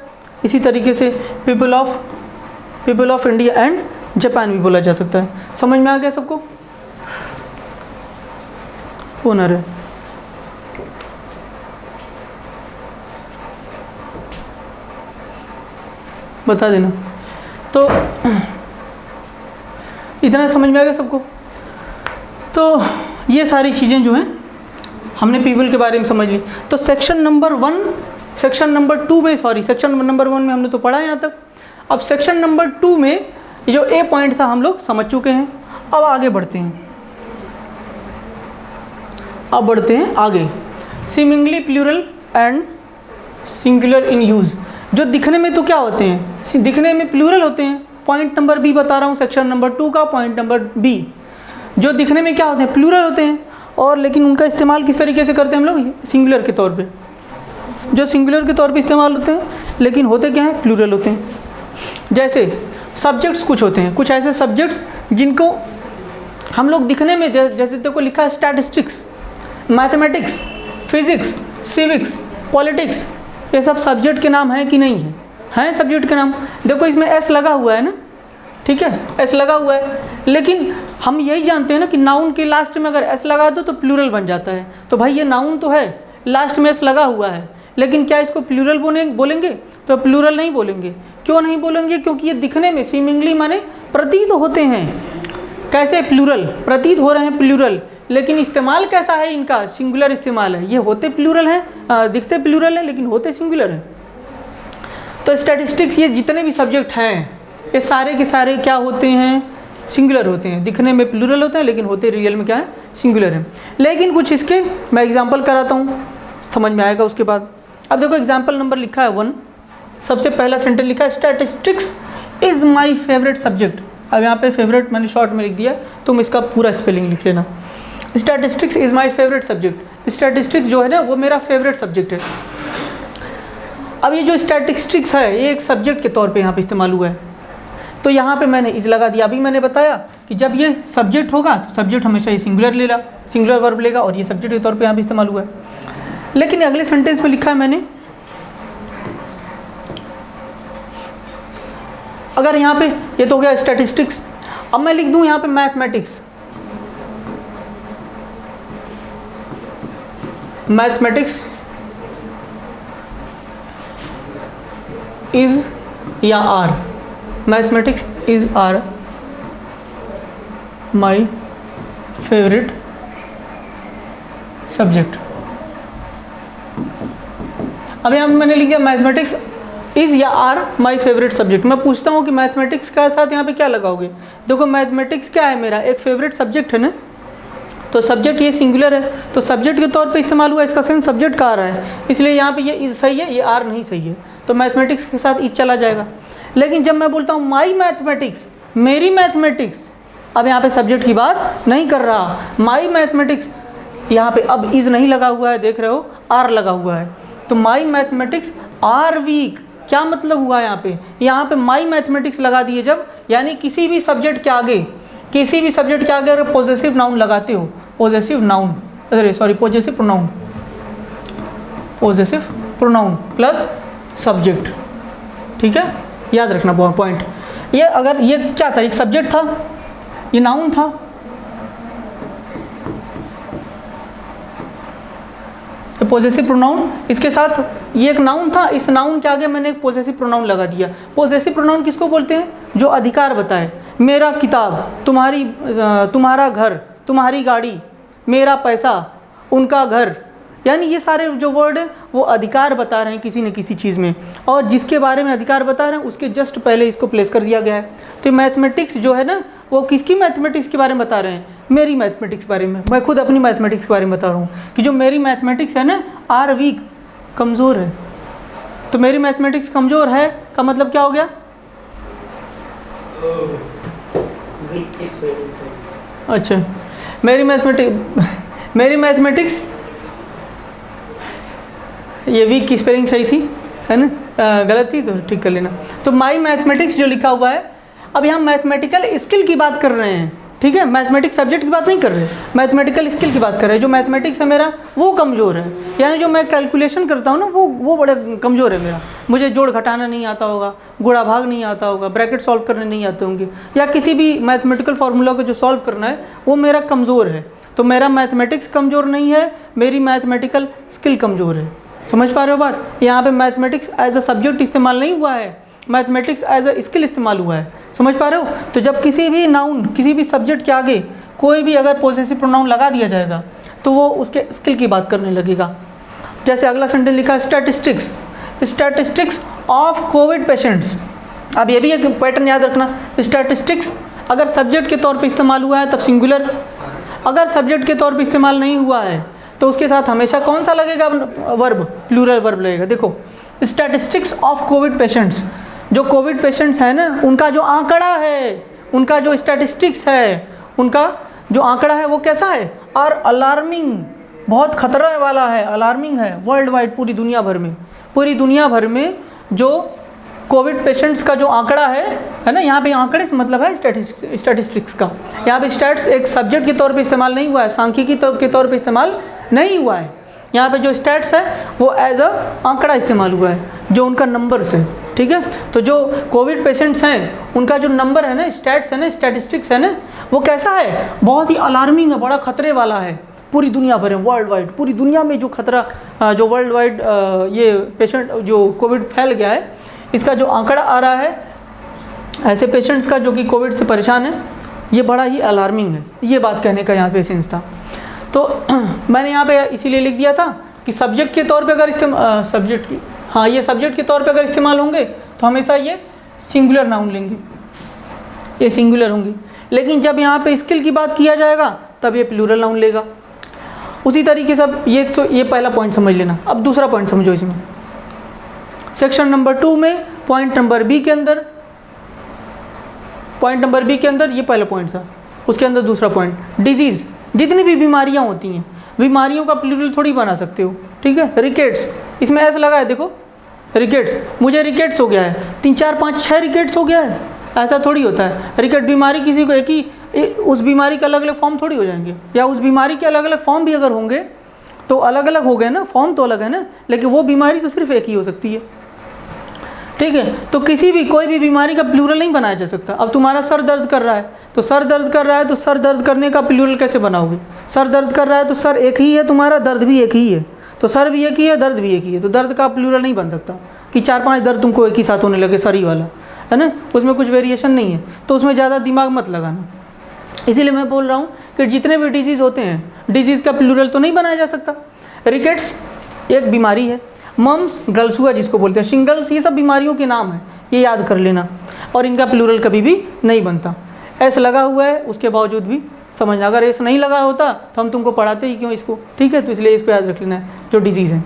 इसी तरीके से people of India and Japan भी बोला जा सकता है। समझ में आ गया सबको? फोन आ रहा है, बता देना। तो इतना समझ में आ गया सबको? तो ये सारी चीज़ें जो हैं हमने पीपल के बारे में समझ ली। तो सेक्शन नंबर 1, सेक्शन नंबर 2 में, सॉरी सेक्शन नंबर 1 में हमने तो पढ़ा यहाँ तक। अब सेक्शन नंबर 2 में जो ए पॉइंट था हम लोग समझ चुके हैं। अब आगे बढ़ते हैं, अब बढ़ते हैं आगे। Seemingly plural and singular in use, जो दिखने में तो क्या होते हैं, दिखने में प्लूरल होते हैं। पॉइंट नंबर बी बता रहा हूँ सेक्शन नंबर 2 का, पॉइंट नंबर बी, जो दिखने में क्या होते हैं, प्लूरल होते हैं, और लेकिन उनका इस्तेमाल किस तरीके से करते हैं हम लोग, सिंगुलर के तौर पे, जो सिंगुलर के तौर पे इस्तेमाल होते हैं, लेकिन होते क्या हैं, प्लूरल होते हैं। जैसे सब्जेक्ट्स कुछ होते हैं, कुछ ऐसे सब्जेक्ट्स जिनको हम लोग दिखने में, जैसे देखो लिखा है statistics, mathematics, physics, civics, politics, ये सब सब्जेक्ट के नाम हैं कि नहीं है? हैं सब्जेक्ट के नाम। देखो इसमें एस लगा हुआ है ना, ठीक है, एस लगा हुआ है, लेकिन हम यही जानते हैं ना कि नाउन के लास्ट में अगर एस लगा दो तो प्लूरल बन जाता है। तो भाई ये नाउन तो है, लास्ट में एस लगा हुआ है, लेकिन क्या इसको प्लूरल बोलेंगे? तो प्लूरल नहीं बोलेंगे। क्यों नहीं बोलेंगे? क्योंकि ये दिखने में सीमिंगली माने प्रतीत होते हैं। कैसे प्लूरल? प्रतीत हो रहे हैं प्लूरल, लेकिन इस्तेमाल कैसा है इनका, सिंगुलर इस्तेमाल है। ये होते प्लूरल हैं, दिखते प्लूरल हैं, लेकिन होते सिंगुलर हैं। तो स्टैटिस्टिक्स, ये जितने भी सब्जेक्ट हैं, ये सारे के सारे क्या होते हैं, सिंगुलर होते हैं। दिखने में प्लूरल होते हैं, लेकिन होते रियल में क्या है, सिंगुलर है। लेकिन कुछ इसके मैं एग्जांपल कराता हूँ, समझ में आएगा उसके बाद। अब देखो एग्जांपल नंबर लिखा है 1, सबसे पहला सेंटेंस लिखा है statistics is my favourite subject. अब यहाँ पे फेवरेट मैंने शॉर्ट में लिख दिया, तुम इसका पूरा स्पेलिंग लिख लेना। Statistics is my favourite subject, statistics जो है ना वो मेरा फेवरेट सब्जेक्ट है। अब ये जो स्टैटिस्टिक्स है ये एक सब्जेक्ट के तौर पे यहाँ पे इस्तेमाल हुआ है, तो यहाँ पे मैंने इज लगा दिया। अभी मैंने बताया कि जब ये सब्जेक्ट होगा तो सब्जेक्ट हमेशा ये सिंगुलर वर्ब लेगा, और ये सब्जेक्ट के तौर पे यहाँ पे इस्तेमाल हुआ है। लेकिन अगले सेंटेंस में लिखा है मैंने, अगर यहाँ पे ये तो हो गया स्टैटिस्टिक्स, अब मैं लिख दूँ यहाँ पे मैथमेटिक्स, मैथमेटिक्स इज या are, mathematics is are my favourite subject. अब यहाँ मैंने लिख दिया मैथमेटिक्स इज या आर माई फेवरेट सब्जेक्ट। मैं पूछता हूँ कि मैथमेटिक्स के साथ यहाँ पे क्या लगाओगे। देखो मैथमेटिक्स क्या है, मेरा एक फेवरेट सब्जेक्ट है ना, तो सब्जेक्ट ये सिंगुलर है, तो सब्जेक्ट के तौर पे इस्तेमाल हुआ, इसका सेंस सब्जेक्ट का आ रहा है, इसलिए यहाँ पे ये इज सही है, ये आर नहीं सही है, तो मैथमेटिक्स के साथ इज चला जाएगा। लेकिन जब मैं बोलता हूँ माई मैथमेटिक्स, मेरी मैथमेटिक्स, अब यहाँ पे सब्जेक्ट की बात नहीं कर रहा, माई मैथमेटिक्स, यहाँ पे अब इज नहीं लगा हुआ है, देख रहे हो आर लगा हुआ है, तो माई मैथमेटिक्स आर वीक। क्या मतलब हुआ यहाँ पे माई मैथमेटिक्स लगा दिए जब, यानी किसी भी सब्जेक्ट के आगे, किसी भी सब्जेक्ट के आगे अगर पॉजेसिव नाउन लगाते हो, पॉजेसिव नाउन, अरे sorry possessive pronoun, possessive pronoun plus subject, ठीक है, याद रखना पॉइंट। ये अगर ये क्या था, एक सब्जेक्ट था, ये नाउन था, तो पोजेसिव प्रोनाउन, इसके साथ ये एक नाउन था, इस नाउन के आगे मैंने एक पोजेसिव प्रोनाउन लगा दिया। पोजेसिव प्रोनाउन किसको बोलते हैं? जो अधिकार बताए। मेरा किताब, तुम्हारी, तुम्हारा घर, तुम्हारी गाड़ी, मेरा पैसा, उनका घर, यानी ये सारे जो वर्ड हैं वो अधिकार बता रहे हैं किसी न किसी चीज़ में, और जिसके बारे में अधिकार बता रहे हैं उसके जस्ट पहले इसको प्लेस कर दिया गया है। तो मैथमेटिक्स जो है ना, वो किसकी मैथमेटिक्स के बारे में बता रहे हैं? मेरी मैथमेटिक्स के बारे में। मैं खुद अपनी मैथमेटिक्स के बारे में बता रहा हूँ कि जो मेरी मैथमेटिक्स है ना, आर वीक, कमज़ोर है। तो मेरी मैथमेटिक्स कमज़ोर है का मतलब क्या हो गया? अच्छा, मेरी मैथमेटिक्स ये वीक की स्पेलिंग सही थी, है ना, गलत थी तो ठीक कर लेना। तो माई मैथमेटिक्स जो लिखा हुआ है, अब यहाँ मैथमेटिकल स्किल की बात कर रहे हैं, ठीक है, मैथमेटिक्स सब्जेक्ट की बात नहीं कर रहे, मैथमेटिकल स्किल की बात कर रहे हैं। जो मैथमेटिक्स है मेरा वो कमज़ोर है, यानी जो मैं कैलकुलेशन करता हूँ ना वो बड़ा कमज़ोर है मेरा। मुझे जोड़ घटाना नहीं आता होगा, गुणा भाग नहीं आता होगा, ब्रैकेट सॉल्व करने नहीं आते होंगे, या किसी भी मैथमेटिकल फार्मूला को जो सॉल्व करना है वो मेरा कमज़ोर है। तो मेरा मैथमेटिक्स कमज़ोर नहीं है, मेरी मैथमेटिकल स्किल कमज़ोर है। समझ पा रहे हो बात? यहाँ पे मैथमेटिक्स एज अ सब्जेक्ट इस्तेमाल नहीं हुआ है, मैथमेटिक्स एज अ स्किल इस्तेमाल हुआ है। समझ पा रहे हो? तो जब किसी भी नाउन, किसी भी सब्जेक्ट के आगे कोई भी अगर पोजेसिव प्रोनाउन लगा दिया जाएगा तो वो उसके स्किल की बात करने लगेगा। जैसे अगला सेंटेंस लिखा है statistics, statistics of Covid patients. अब ये भी एक पैटर्न याद रखना, स्टैटिस्टिक्स अगर सब्जेक्ट के तौर पे इस्तेमाल हुआ है तब सिंगुलर, अगर सब्जेक्ट के तौर पे इस्तेमाल नहीं हुआ है तो उसके साथ हमेशा कौन सा लगेगा? वर्ब, प्लूरल वर्ब लगेगा। देखो, स्टैटिस्टिक्स ऑफ कोविड पेशेंट्स, जो कोविड पेशेंट्स हैं ना, उनका जो आंकड़ा है, उनका जो स्टैटिस्टिक्स है, उनका जो आंकड़ा है वो कैसा है? और अलार्मिंग, बहुत खतरा वाला है, अलार्मिंग है, वर्ल्ड वाइड, पूरी दुनिया भर में, पूरी दुनिया भर में जो कोविड पेशेंट्स का जो आंकड़ा है ना, यहाँ पे आंकड़े से मतलब है स्टैटिस्टिक्स का। यहाँ पे स्टैट्स एक सब्जेक्ट के तौर पे इस्तेमाल नहीं हुआ है, सांख्यिकी के तौर पे इस्तेमाल नहीं हुआ है। यहाँ पे जो स्टैट्स है वो एज अ आंकड़ा इस्तेमाल हुआ है, जो उनका नंबर्स है, ठीक है। तो जो कोविड पेशेंट्स हैं उनका जो नंबर है ना, स्टैट्स है ना, स्टैटिस्टिक्स है ना, वो कैसा है? बहुत ही अलार्मिंग है, बड़ा खतरे वाला है, पूरी दुनिया भर में, वर्ल्ड वाइड, पूरी दुनिया में जो खतरा, जो वर्ल्ड वाइड ये पेशेंट जो कोविड फैल गया है, इसका जो आंकड़ा आ रहा है ऐसे पेशेंट्स का जो कि कोविड से परेशान है, ये बड़ा ही अलार्मिंग है। ये बात कहने का यहाँ पे सेंस था। तो मैंने यहाँ पे इसीलिए लिख दिया था कि सब्जेक्ट के तौर पे अगर सब्जेक्ट की, हाँ, ये सब्जेक्ट के तौर पे अगर इस्तेमाल होंगे तो हमेशा ये सिंगुलर नाउन लेंगे, ये सिंगुलर होंगी। लेकिन जब यहाँ पे स्किल की बात किया जाएगा तब ये प्लूरल नाउन लेगा। उसी तरीके से अब ये पहला पॉइंट समझ लेना। अब दूसरा पॉइंट समझो इसमें, सेक्शन नंबर 2 में पॉइंट नंबर बी के अंदर, पॉइंट नंबर बी के अंदर ये पहला पॉइंट था, उसके अंदर दूसरा पॉइंट, डिजीज़। जितनी भी बीमारियां होती हैं, बीमारियों का प्लूरल थोड़ी बना सकते हो, ठीक है। रिकेट्स, इसमें ऐसा लगा है, देखो रिकेट्स, मुझे रिकेट्स हो गया है, 3 4 5 6 रिकेट्स हो गया है, ऐसा थोड़ी होता है। रिकेट बीमारी किसी को एक ही, उस बीमारी के अलग अलग फॉर्म थोड़ी हो जाएंगे, या उस बीमारी के अलग अलग फॉर्म भी अगर होंगे तो अलग अलग हो गए ना, फॉर्म तो अलग है ना, लेकिन वो बीमारी तो सिर्फ एक ही हो सकती है, ठीक है। तो किसी भी कोई भी बीमारी का प्लूरल नहीं बनाया जा सकता। अब तुम्हारा सर दर्द कर रहा है, तो सर दर्द कर रहा है, तो सर दर्द करने का प्लूरल कैसे बनाओगे? सर दर्द कर रहा है तो सर एक ही है तुम्हारा, दर्द भी एक ही है, तो सर भी एक ही है, दर्द भी एक ही है, तो दर्द का प्लूरल नहीं बन सकता कि 4 5 दर्द तुमको एक ही साथ होने लगे, सर ही वाला, है ना, उसमें कुछ वेरिएशन नहीं है, तो उसमें ज़्यादा दिमाग मत लगाना। इसीलिए मैं बोल रहा हूँ कि जितने भी डिजीज़ होते हैं, डिजीज़ का प्लूरल तो नहीं बनाया जा सकता। रिकेट्स एक बीमारी है, मम्स, गलसुआ जिसको बोलते हैं, शिंगल्स, ये सब बीमारियों के नाम हैं, ये याद कर लेना, और इनका प्लूरल कभी भी नहीं बनता। ऐसा लगा हुआ है उसके बावजूद भी समझना, अगर ऐसा नहीं लगा होता तो हम तुमको पढ़ाते ही क्यों इसको, ठीक है। तो इसलिए इसको याद रख लेना है जो डिजीज़ है।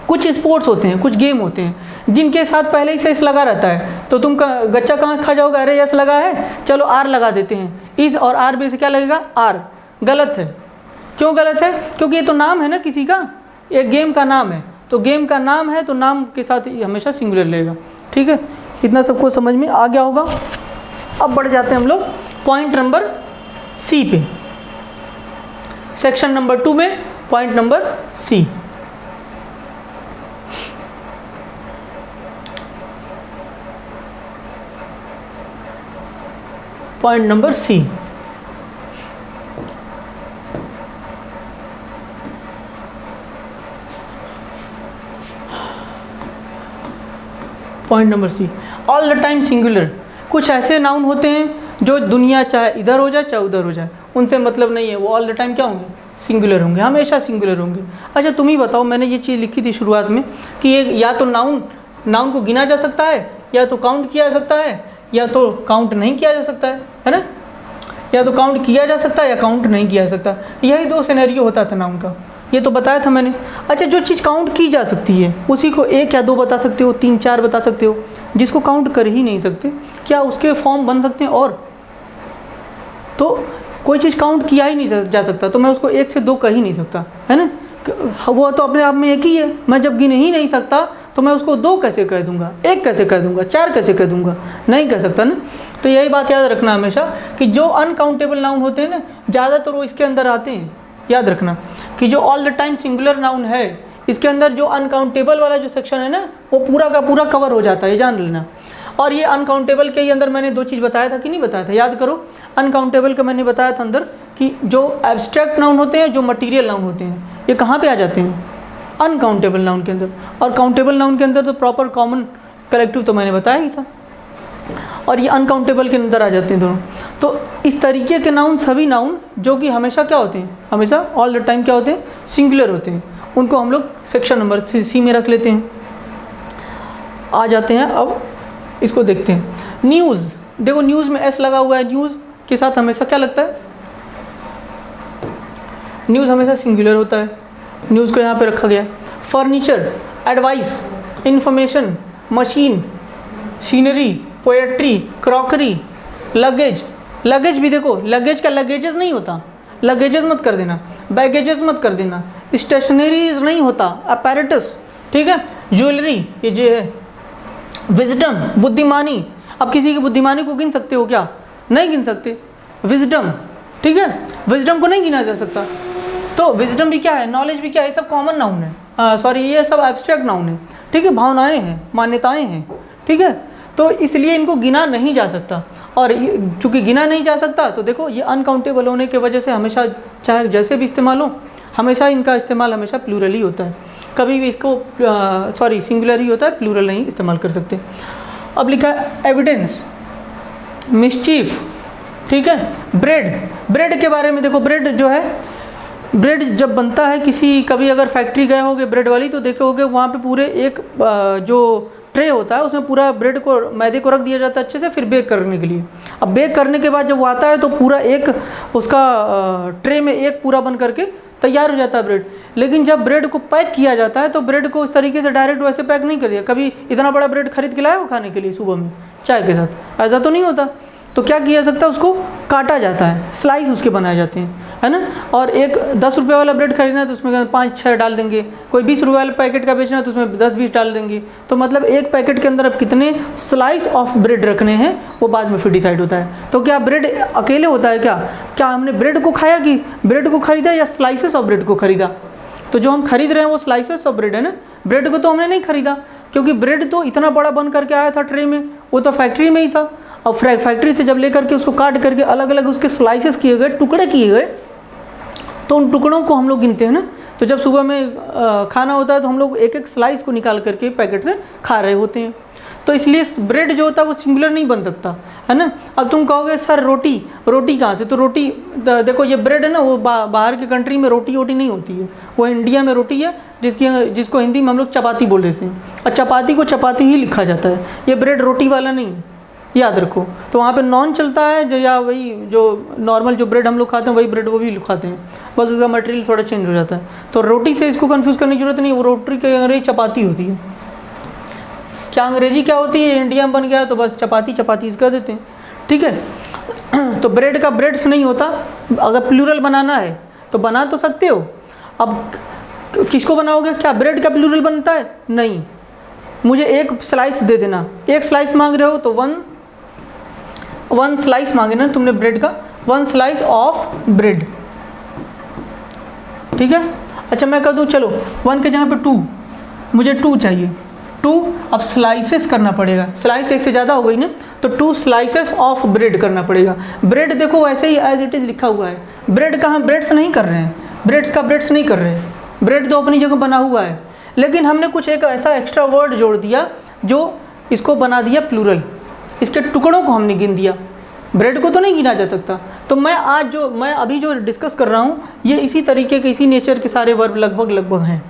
कुछ स्पोर्ट्स होते हैं, कुछ गेम होते हैं जिनके साथ पहले ही से एस लगा रहता है, तो तुम गच्चा कहाँ खा जाओगे? अरे एस लगा है, चलो आर लगा देते हैं, इज और आर में से क्या लगेगा? आर। गलत है। क्यों गलत है? क्योंकि ये तो नाम है ना किसी का, एक गेम का नाम है, तो गेम का नाम है तो नाम के साथ हमेशा सिंगुलर लगेगा, ठीक है। इतना सबको समझ में आ गया होगा। अब बढ़ जाते हैं हम लोग पॉइंट नंबर सी पे, सेक्शन नंबर 2 में point number C. Point number C. Point number C, all the time singular. कुछ ऐसे नाउन होते हैं जो दुनिया चाहे इधर हो जाए चाहे उधर हो जाए उनसे मतलब नहीं है, वो ऑल द टाइम क्या होंगे, सिंगुलर होंगे, हमेशा सिंगुलर होंगे। अच्छा तुम ही बताओ, मैंने ये चीज़ लिखी थी शुरुआत में कि ये या तो नाउन को गिना जा सकता है, या तो काउंट किया जा सकता है, या तो काउंट नहीं किया जा सकता है ना, या तो काउंट किया जा सकता है या काउंट नहीं किया जा सकता। यही दो सिनेरियो होता था नाउन का, ये तो बताया था मैंने। अच्छा जो चीज़ काउंट की जा सकती है उसी को एक या दो बता सकते हो, तीन चार बता सकते हो। जिसको काउंट कर ही नहीं सकते, क्या उसके फॉर्म बन सकते हैं? और तो कोई चीज़ काउंट किया ही नहीं जा सकता तो मैं उसको एक से दो कह ही नहीं सकता, है ना। वो तो अपने आप में एक ही है। मैं जब गिन ही नहीं सकता तो मैं उसको दो कैसे कह दूंगा, एक कैसे कह दूंगा, चार कैसे कह दूंगा, नहीं कह सकता ना। तो यही बात याद रखना हमेशा कि जो अनकाउंटेबल नाउन होते हैं ना, ज़्यादातर वो इसके अंदर आते हैं। याद रखना कि जो all the time singular noun है इसके अंदर जो अनकाउंटेबल वाला जो सेक्शन है ना, वो पूरा का पूरा कवर हो जाता है, जान लेना। और ये अनकाउंटेबल के ही अंदर मैंने दो चीज़ बताया था कि नहीं बताया था, याद करो। अनकाउंटेबल का मैंने बताया था अंदर कि जो एब्स्ट्रैक्ट नाउन होते हैं, जो मटीरियल नाउन होते हैं, ये कहाँ पे आ जाते हैं, अनकाउंटेबल नाउन के अंदर। और काउंटेबल नाउन के अंदर तो प्रॉपर कॉमन कलेक्टिव तो मैंने बताया ही था, और ये अनकाउंटेबल के अंदर आ जाते हैं दोनों। तो इस तरीके के नाउन, सभी नाउन जो कि हमेशा क्या होते हैं, हमेशा ऑल द टाइम क्या होते हैं, सिंगुलर होते हैं, उनको हम लोग सेक्शन नंबर सी में रख लेते हैं। आ जाते हैं अब इसको देखते हैं। न्यूज़, देखो न्यूज़ में एस लगा हुआ है, न्यूज़ के साथ हमेशा क्या लगता है, न्यूज़ हमेशा सिंगुलर होता है, न्यूज़ को यहाँ पे रखा गया है। Furniture, advice, information, machine, scenery, poetry, crockery, luggage. Luggage भी देखो, लगेज का लगेजेस नहीं होता, लगेजेस मत कर देना, बैगेजेस मत कर देना, स्टेशनरीज नहीं होता, अपैरेटस, ठीक है। ज्वेलरी, ये जो है। विजडम, बुद्धिमानी। अब किसी की बुद्धिमानी को गिन सकते हो क्या, नहीं गिन सकते। विजडम, ठीक है, विजडम को नहीं गिना जा सकता। तो विजडम भी क्या है, नॉलेज भी क्या है, ये सब कॉमन नाउन है, सॉरी ये सब एब्स्ट्रैक्ट नाउन है, ठीक है, भावनाएं हैं, मान्यताएं हैं, ठीक है। तो इसलिए इनको गिना नहीं जा सकता, और चूँकि गिना नहीं जा सकता तो देखो ये अनकाउंटेबल होने की वजह से हमेशा चाहे जैसे भी इस्तेमाल हो, हमेशा इनका इस्तेमाल हमेशा प्लूरल ही होता है, कभी भी इसको सॉरी सिंगुलर ही होता है, प्लूरल नहीं इस्तेमाल कर सकते। अब लिखा है एविडेंस, मिस्चीफ, ठीक है। ब्रेड, ब्रेड के बारे में देखो, ब्रेड जो है, ब्रेड जब बनता है किसी, कभी अगर फैक्ट्री गए होगे ब्रेड वाली तो देखोगे वहाँ पे पूरे एक जो ट्रे होता है उसमें पूरा ब्रेड को, मैदे को रख दिया जाता है अच्छे से, फिर बेक करने के लिए। अब बेक करने के बाद जब वो आता है तो पूरा एक उसका ट्रे में एक पूरा बन करके तैयार हो जाता है ब्रेड। लेकिन जब ब्रेड को पैक किया जाता है तो ब्रेड को इस तरीके से डायरेक्ट वैसे पैक नहीं कर दिया। कभी इतना बड़ा ब्रेड खरीद के लाया हो खाने के लिए सुबह में चाय के साथ, ऐसा तो नहीं होता। तो क्या किया जा सकता है, उसको काटा जाता है, स्लाइस उसके बनाए जाते हैं, है ना। और एक 10 रुपये वाला ब्रेड खरीदना है तो उसमें 5-6 डाल देंगे, कोई 20 रुपये वाले पैकेट का बेचना है तो उसमें 10-20 डाल देंगे। तो मतलब एक पैकेट के अंदर अब कितने स्लाइस ऑफ ब्रेड रखने हैं वो बाद में फिर डिसाइड होता है। तो क्या ब्रेड अकेले होता है क्या हमने ब्रेड को खाया कि ब्रेड को खरीदा या स्लाइसेस ऑफ ब्रेड को खरीदा? तो जो हम खरीद रहे हैं वो स्लाइसेस ऑफ ब्रेड है ना, ब्रेड को तो हमने नहीं खरीदा, क्योंकि ब्रेड तो इतना बड़ा बन करके आया था ट्रे में, वो तो फैक्ट्री में ही था। और फैक्ट्री से जब लेकर के उसको काट करके अलग अलग उसके स्लाइसेस किए गए, टुकड़े किए गए, तो उन टुकड़ों को हम लोग गिनते हैं ना। तो जब सुबह में खाना होता है तो हम लोग एक एक स्लाइस को निकाल करके पैकेट से खा रहे होते हैं। तो इसलिए ब्रेड जो होता है वो सिंगुलर नहीं बन सकता, है ना। अब तुम कहोगे सर रोटी कहाँ से, तो रोटी देखो ये ब्रेड है ना, वो बाहर के कंट्री में रोटी नहीं होती है, वो इंडिया में रोटी है, जिसको हिंदी में हम लोग चपाती बोल देते हैं, और चपाती को चपाती ही लिखा जाता है। ये ब्रेड रोटी वाला नहीं है, याद रखो। तो वहाँ पे नॉन चलता है जो, या वही जो नॉर्मल जो ब्रेड हम लोग खाते हैं वही ब्रेड वो भी खाते हैं, बस उसका मटेरियल थोड़ा चेंज हो जाता है। तो रोटी से इसको कंफ्यूज करने की जरूरत नहीं, वो रोटी के अंग्रेजी चपाती होती है। क्या अंग्रेजी क्या होती है, इंडिया में बन गया तो बस चपाती कह देते हैं, ठीक है। तो ब्रेड का ब्रेड्स नहीं होता। अगर प्लूरल बनाना है तो बना तो सकते हो, अब किसको बनाओगे, क्या ब्रेड का प्लूरल बनता है? नहीं, मुझे एक स्लाइस दे देना, एक स्लाइस मांग रहे हो तो वन स्लाइस मांगे ना तुमने ब्रेड का, 1 स्लाइस ऑफ ब्रेड, ठीक है। अच्छा मैं कह दूँ चलो 1 के जगह पे 2, मुझे 2 चाहिए, 2 अब स्लाइसेस करना पड़ेगा, स्लाइस एक से ज़्यादा हो गई ना, तो 2 स्लाइसेस ऑफ ब्रेड करना पड़ेगा। ब्रेड देखो वैसे ही एज इट इज़ लिखा हुआ है, ब्रेड का हम ब्रेड्स नहीं कर रहे हैं, ब्रेड्स नहीं कर रहे हैं, ब्रेड तो अपनी जगह बना हुआ है, लेकिन हमने कुछ एक ऐसा एक्स्ट्रा वर्ड जोड़ दिया जो इसको बना दिया प्लूरल, इसके टुकड़ों को हमने गिन दिया, ब्रेड को तो नहीं गिना जा सकता। तो मैं अभी जो डिस्कस कर रहा हूँ ये इसी तरीके के, इसी नेचर के सारे वर्ब लगभग हैं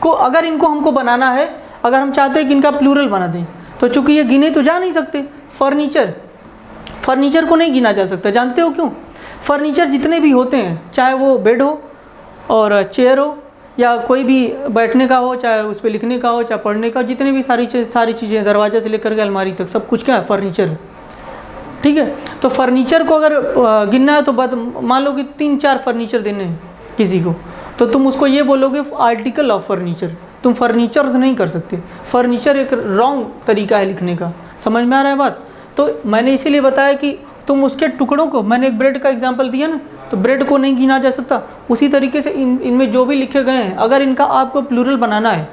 को अगर इनको हमको बनाना है, अगर हम चाहते हैं कि इनका प्लूरल बना दें, तो चूँकि ये गिने तो जा नहीं सकते। फर्नीचर को नहीं गिना जा सकता, जानते हो क्यों? फर्नीचर जितने भी होते हैं, चाहे वो बेड हो और चेयर हो या कोई भी बैठने का हो, चाहे उस पर लिखने का हो, चाहे पढ़ने का, जितने भी सारी चीज़ें, दरवाजे से लेकर के अलमारी तक सब कुछ क्या है? फर्नीचर है, ठीक है। तो फर्नीचर को अगर गिनना है तो मान लो कि 3-4 फर्नीचर देने हैं किसी को, तो तुम उसको ये बोलोगे आर्टिकल ऑफ फर्नीचर, तुम फर्नीचर नहीं कर सकते। फर्नीचर एक रॉन्ग तरीका है लिखने का, समझ में आ रहा है बात? तो मैंने इसीलिए बताया कि तुम उसके टुकड़ों को, मैंने एक ब्रेड का एग्जांपल दिया ना, तो ब्रेड को नहीं गिना जा सकता। उसी तरीके से इनमें जो भी लिखे गए हैं, अगर इनका आपको प्लूरल बनाना है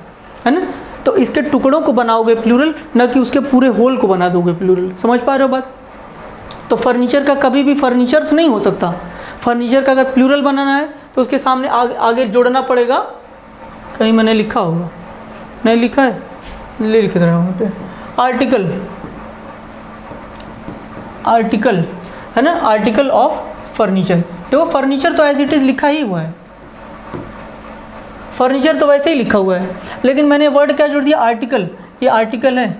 ना, तो इसके टुकड़ों को बनाओगे प्लूरल, न कि उसके पूरे होल को बना दोगे प्लूरल। समझ पा रहे हो बात? तो फर्नीचर का कभी भी फर्नीचर्स नहीं हो सकता। फर्नीचर का अगर प्लूरल बनाना है तो उसके सामने आगे जोड़ना पड़ेगा, कहीं मैंने लिखा होगा, नहीं लिखा है, ले लिख रहा हूँ वहाँ पे, आर्टिकल है ना, आर्टिकल ऑफ फर्नीचर। देखो फर्नीचर तो एज इट इज़ लिखा ही हुआ है, फर्नीचर तो वैसे ही लिखा हुआ है, लेकिन मैंने वर्ड क्या जोड़ दिया? आर्टिकल। ये आर्टिकल है,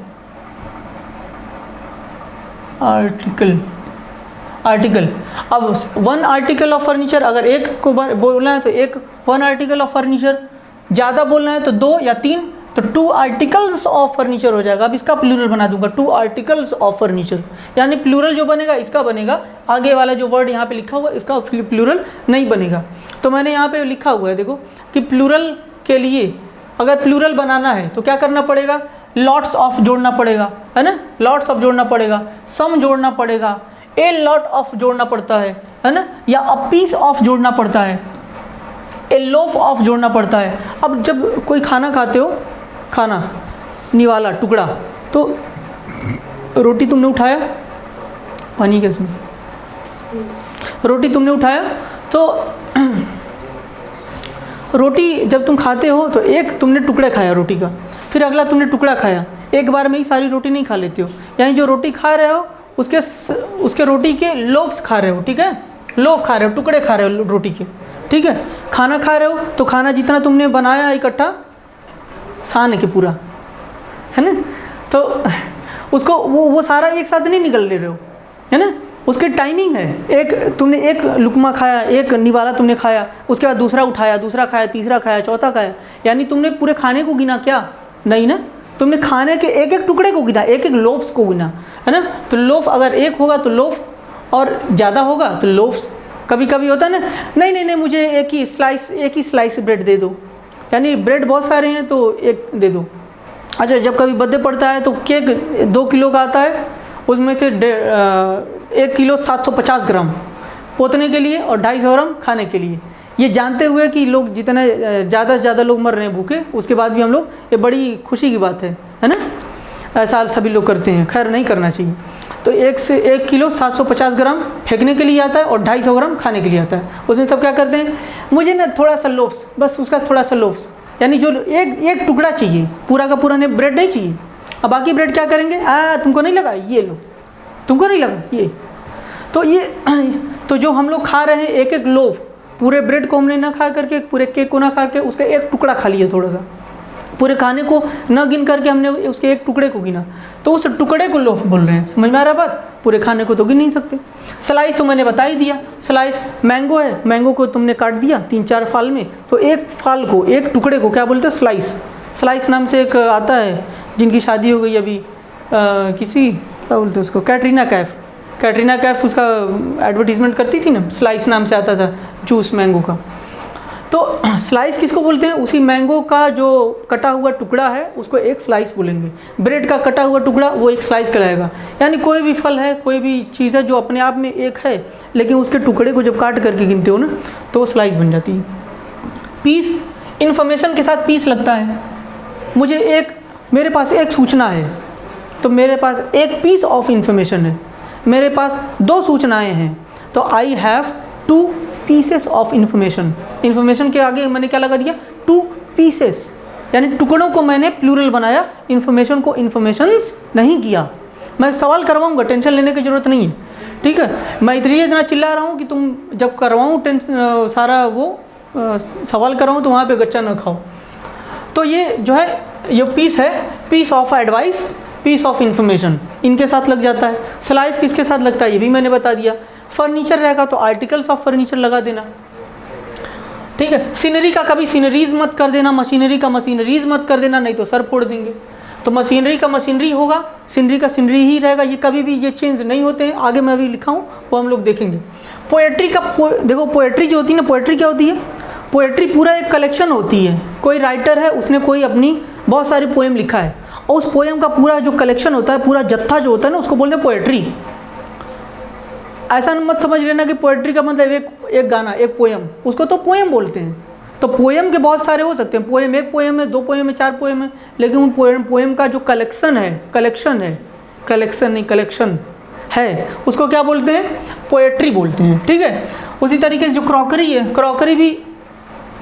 आर्टिकल। अब 1 आर्टिकल ऑफ फर्नीचर, अगर एक को बोलना है तो 1 आर्टिकल ऑफ फर्नीचर, ज़्यादा बोलना है तो 2 या 3, तो 2 आर्टिकल्स ऑफ फर्नीचर हो जाएगा। अब इसका प्लूरल बना दूंगा 2 आर्टिकल्स ऑफ फर्नीचर, यानी प्लूरल जो बनेगा इसका बनेगा, आगे वाला जो वर्ड यहाँ पे लिखा हुआ इसका प्लूरल नहीं बनेगा। तो मैंने यहाँ पे लिखा हुआ है देखो कि प्लूरल के लिए अगर प्लूरल बनाना है तो क्या करना पड़ेगा? लॉट्स ऑफ जोड़ना पड़ेगा, है ना, लॉट्स ऑफ जोड़ना पड़ेगा, सम जोड़ना पड़ेगा, ए लॉट ऑफ जोड़ना पड़ता है ना, या अ पीस ऑफ जोड़ना पड़ता है, ए लोफ ऑफ जोड़ना पड़ता है। अब जब कोई खाना खाते हो, खाना निवाला टुकड़ा, तो रोटी तुमने उठाया, पानी के इसमें रोटी तुमने उठाया, तो रोटी जब तुम खाते हो तो एक तुमने टुकड़े खाया रोटी का, फिर अगला तुमने टुकड़ा खाया, एक बार में ही सारी रोटी नहीं खा लेते हो, यानी जो रोटी खा रहे हो उसके रोटी के लोफ्स खा रहे हो, ठीक है, लोफ खा रहे हो, टुकड़े खा रहे हो रोटी के, ठीक है। खाना खा रहे हो तो खाना जितना तुमने बनाया इकट्ठा सान के पूरा, है ना, तो उसको वो सारा एक साथ नहीं निकल ले रहे हो, है ना, उसकी टाइमिंग है। एक तुमने एक लुकमा खाया, एक निवाला तुमने खाया, उसके बाद दूसरा उठाया, दूसरा खाया, तीसरा खाया, चौथा खाया, यानी तुमने पूरे खाने को गिना क्या? नहीं ना, तुमने खाने के एक एक टुकड़े को गिना, एक एक लोफ्स को गिना, है ना। तो लोफ अगर एक होगा तो लोफ, और ज़्यादा होगा तो लोफ्स। कभी कभी होता है ना, नहीं मुझे एक ही स्लाइस ब्रेड दे दो, यानी ब्रेड बहुत सारे हैं तो एक दे दो। अच्छा, जब कभी बर्थडे पड़ता है तो केक 2 किलो का आता है, उसमें से 1 किलो 750 ग्राम पोतने के लिए और 250 ग्राम खाने के लिए। ये जानते हुए कि लोग जितने ज़्यादा से ज़्यादा लोग मर रहे हैं भूखे, उसके बाद भी हम लोग, ये बड़ी खुशी की बात है ना, ऐसा सभी लोग करते हैं, खैर नहीं करना चाहिए। तो 1 किलो 750 ग्राम फेंकने के लिए आता है और 250 ग्राम खाने के लिए आता है। उसमें सब क्या करते हैं, मुझे ना थोड़ा सा लोफ्स, बस उसका थोड़ा सा लोफ्स, यानी जो एक टुकड़ा चाहिए, पूरा का पूरा नहीं, ब्रेड नहीं चाहिए। अब बाकी ब्रेड क्या करेंगे, तुमको नहीं लगा, ये लो, तुमको नहीं लगा ये, तो जो हम लोग खा रहे हैं एक एक लोफ, पूरे ब्रेड को हमने ना खा करके, पूरे केक को ना खा के, उसका एक टुकड़ा खा लिया, थोड़ा सा, पूरे खाने को न गिन करके हमने उसके एक टुकड़े को गिना, तो उस टुकड़े को लोफ बोल रहे हैं। समझ में आ रहा है बात? पूरे खाने को तो गिन नहीं सकते। स्लाइस तो मैंने बता ही दिया, स्लाइस मैंगो है, मैंगो को तुमने काट दिया 3-4 फाल में, तो एक फाल को, एक टुकड़े को क्या बोलते हो? स्लाइस नाम से एक आता है, जिनकी शादी हो गई अभी, किसी क्या बोलते हैं उसको, कैटरीना कैफ उसका एडवर्टीज़मेंट करती थी ना, स्लाइस नाम से आता था जूस मैंगो का। तो स्लाइस किसको बोलते हैं? उसी मैंगो का जो कटा हुआ टुकड़ा है उसको एक स्लाइस बोलेंगे। ब्रेड का कटा हुआ टुकड़ा वो एक स्लाइस कहलाएगा। यानी कोई भी फल है, कोई भी चीज़ है जो अपने आप में एक है, लेकिन उसके टुकड़े को जब काट करके गिनते हो ना, तो वो स्लाइस बन जाती है। पीस, इन्फॉर्मेशन के साथ पीस लगता है। मेरे पास एक सूचना है, तो मेरे पास एक पीस ऑफ इंफॉर्मेशन है, मेरे पास 2 सूचनाएं हैं, तो I have 2 pieces of information. Information के आगे मैंने क्या लगा दिया, 2 पीसेस, यानी टुकड़ों को मैंने प्लूरल बनाया, इंफॉर्मेशन को इंफॉर्मेशंस नहीं किया। मैं सवाल करवाऊँगा, टेंशन लेने की ज़रूरत नहीं है, ठीक है। मैं इतना चिल्ला रहा हूँ कि तुम जब करवाऊँ सारा वो सवाल कराऊँ तो वहाँ पे गच्चा ना खाओ। तो ये जो है ये पीस है, piece of advice, piece of information, इनके साथ लग जाता है। स्लाइस किसके साथ लगता है ये भी मैंने बता दिया। फर्नीचर रहेगा तो आर्टिकल्स ऑफ फर्नीचर लगा देना, ठीक है। सीनरी का कभी सीनरीज मत कर देना, मशीनरी का मशीनरीज मत कर देना, नहीं तो सर फोड़ देंगे। तो मशीनरी का मशीनरी होगा, सीनरी का सीनरी ही रहेगा, ये कभी भी ये चेंज नहीं होते हैं। आगे मैं अभी लिखा हूँ वो हम लोग देखेंगे। पोएट्री का देखो, पोएट्री जो होती है ना, पोएट्री क्या होती है, पोएट्री पूरा एक कलेक्शन होती है। कोई राइटर है, उसने कोई अपनी बहुत सारी पोएम लिखा है, और उस पोएम का पूरा जो कलेक्शन होता है, पूरा जत्था जो होता है ना, उसको बोलते हैं पोएट्री। ऐसा मत समझ लेना कि पोएट्री का मतलब एक गाना, एक पोएम, उसको तो पोएम बोलते हैं। तो पोएम के बहुत सारे हो सकते हैं, पोएम 1 पोएम है, 2 पोएम है, 4 पोएम है, लेकिन उन पोएम का जो कलेक्शन है, उसको क्या बोलते हैं, पोएट्री बोलते हैं, ठीक है। उसी तरीके से जो क्रॉकरी है, क्रॉकरी भी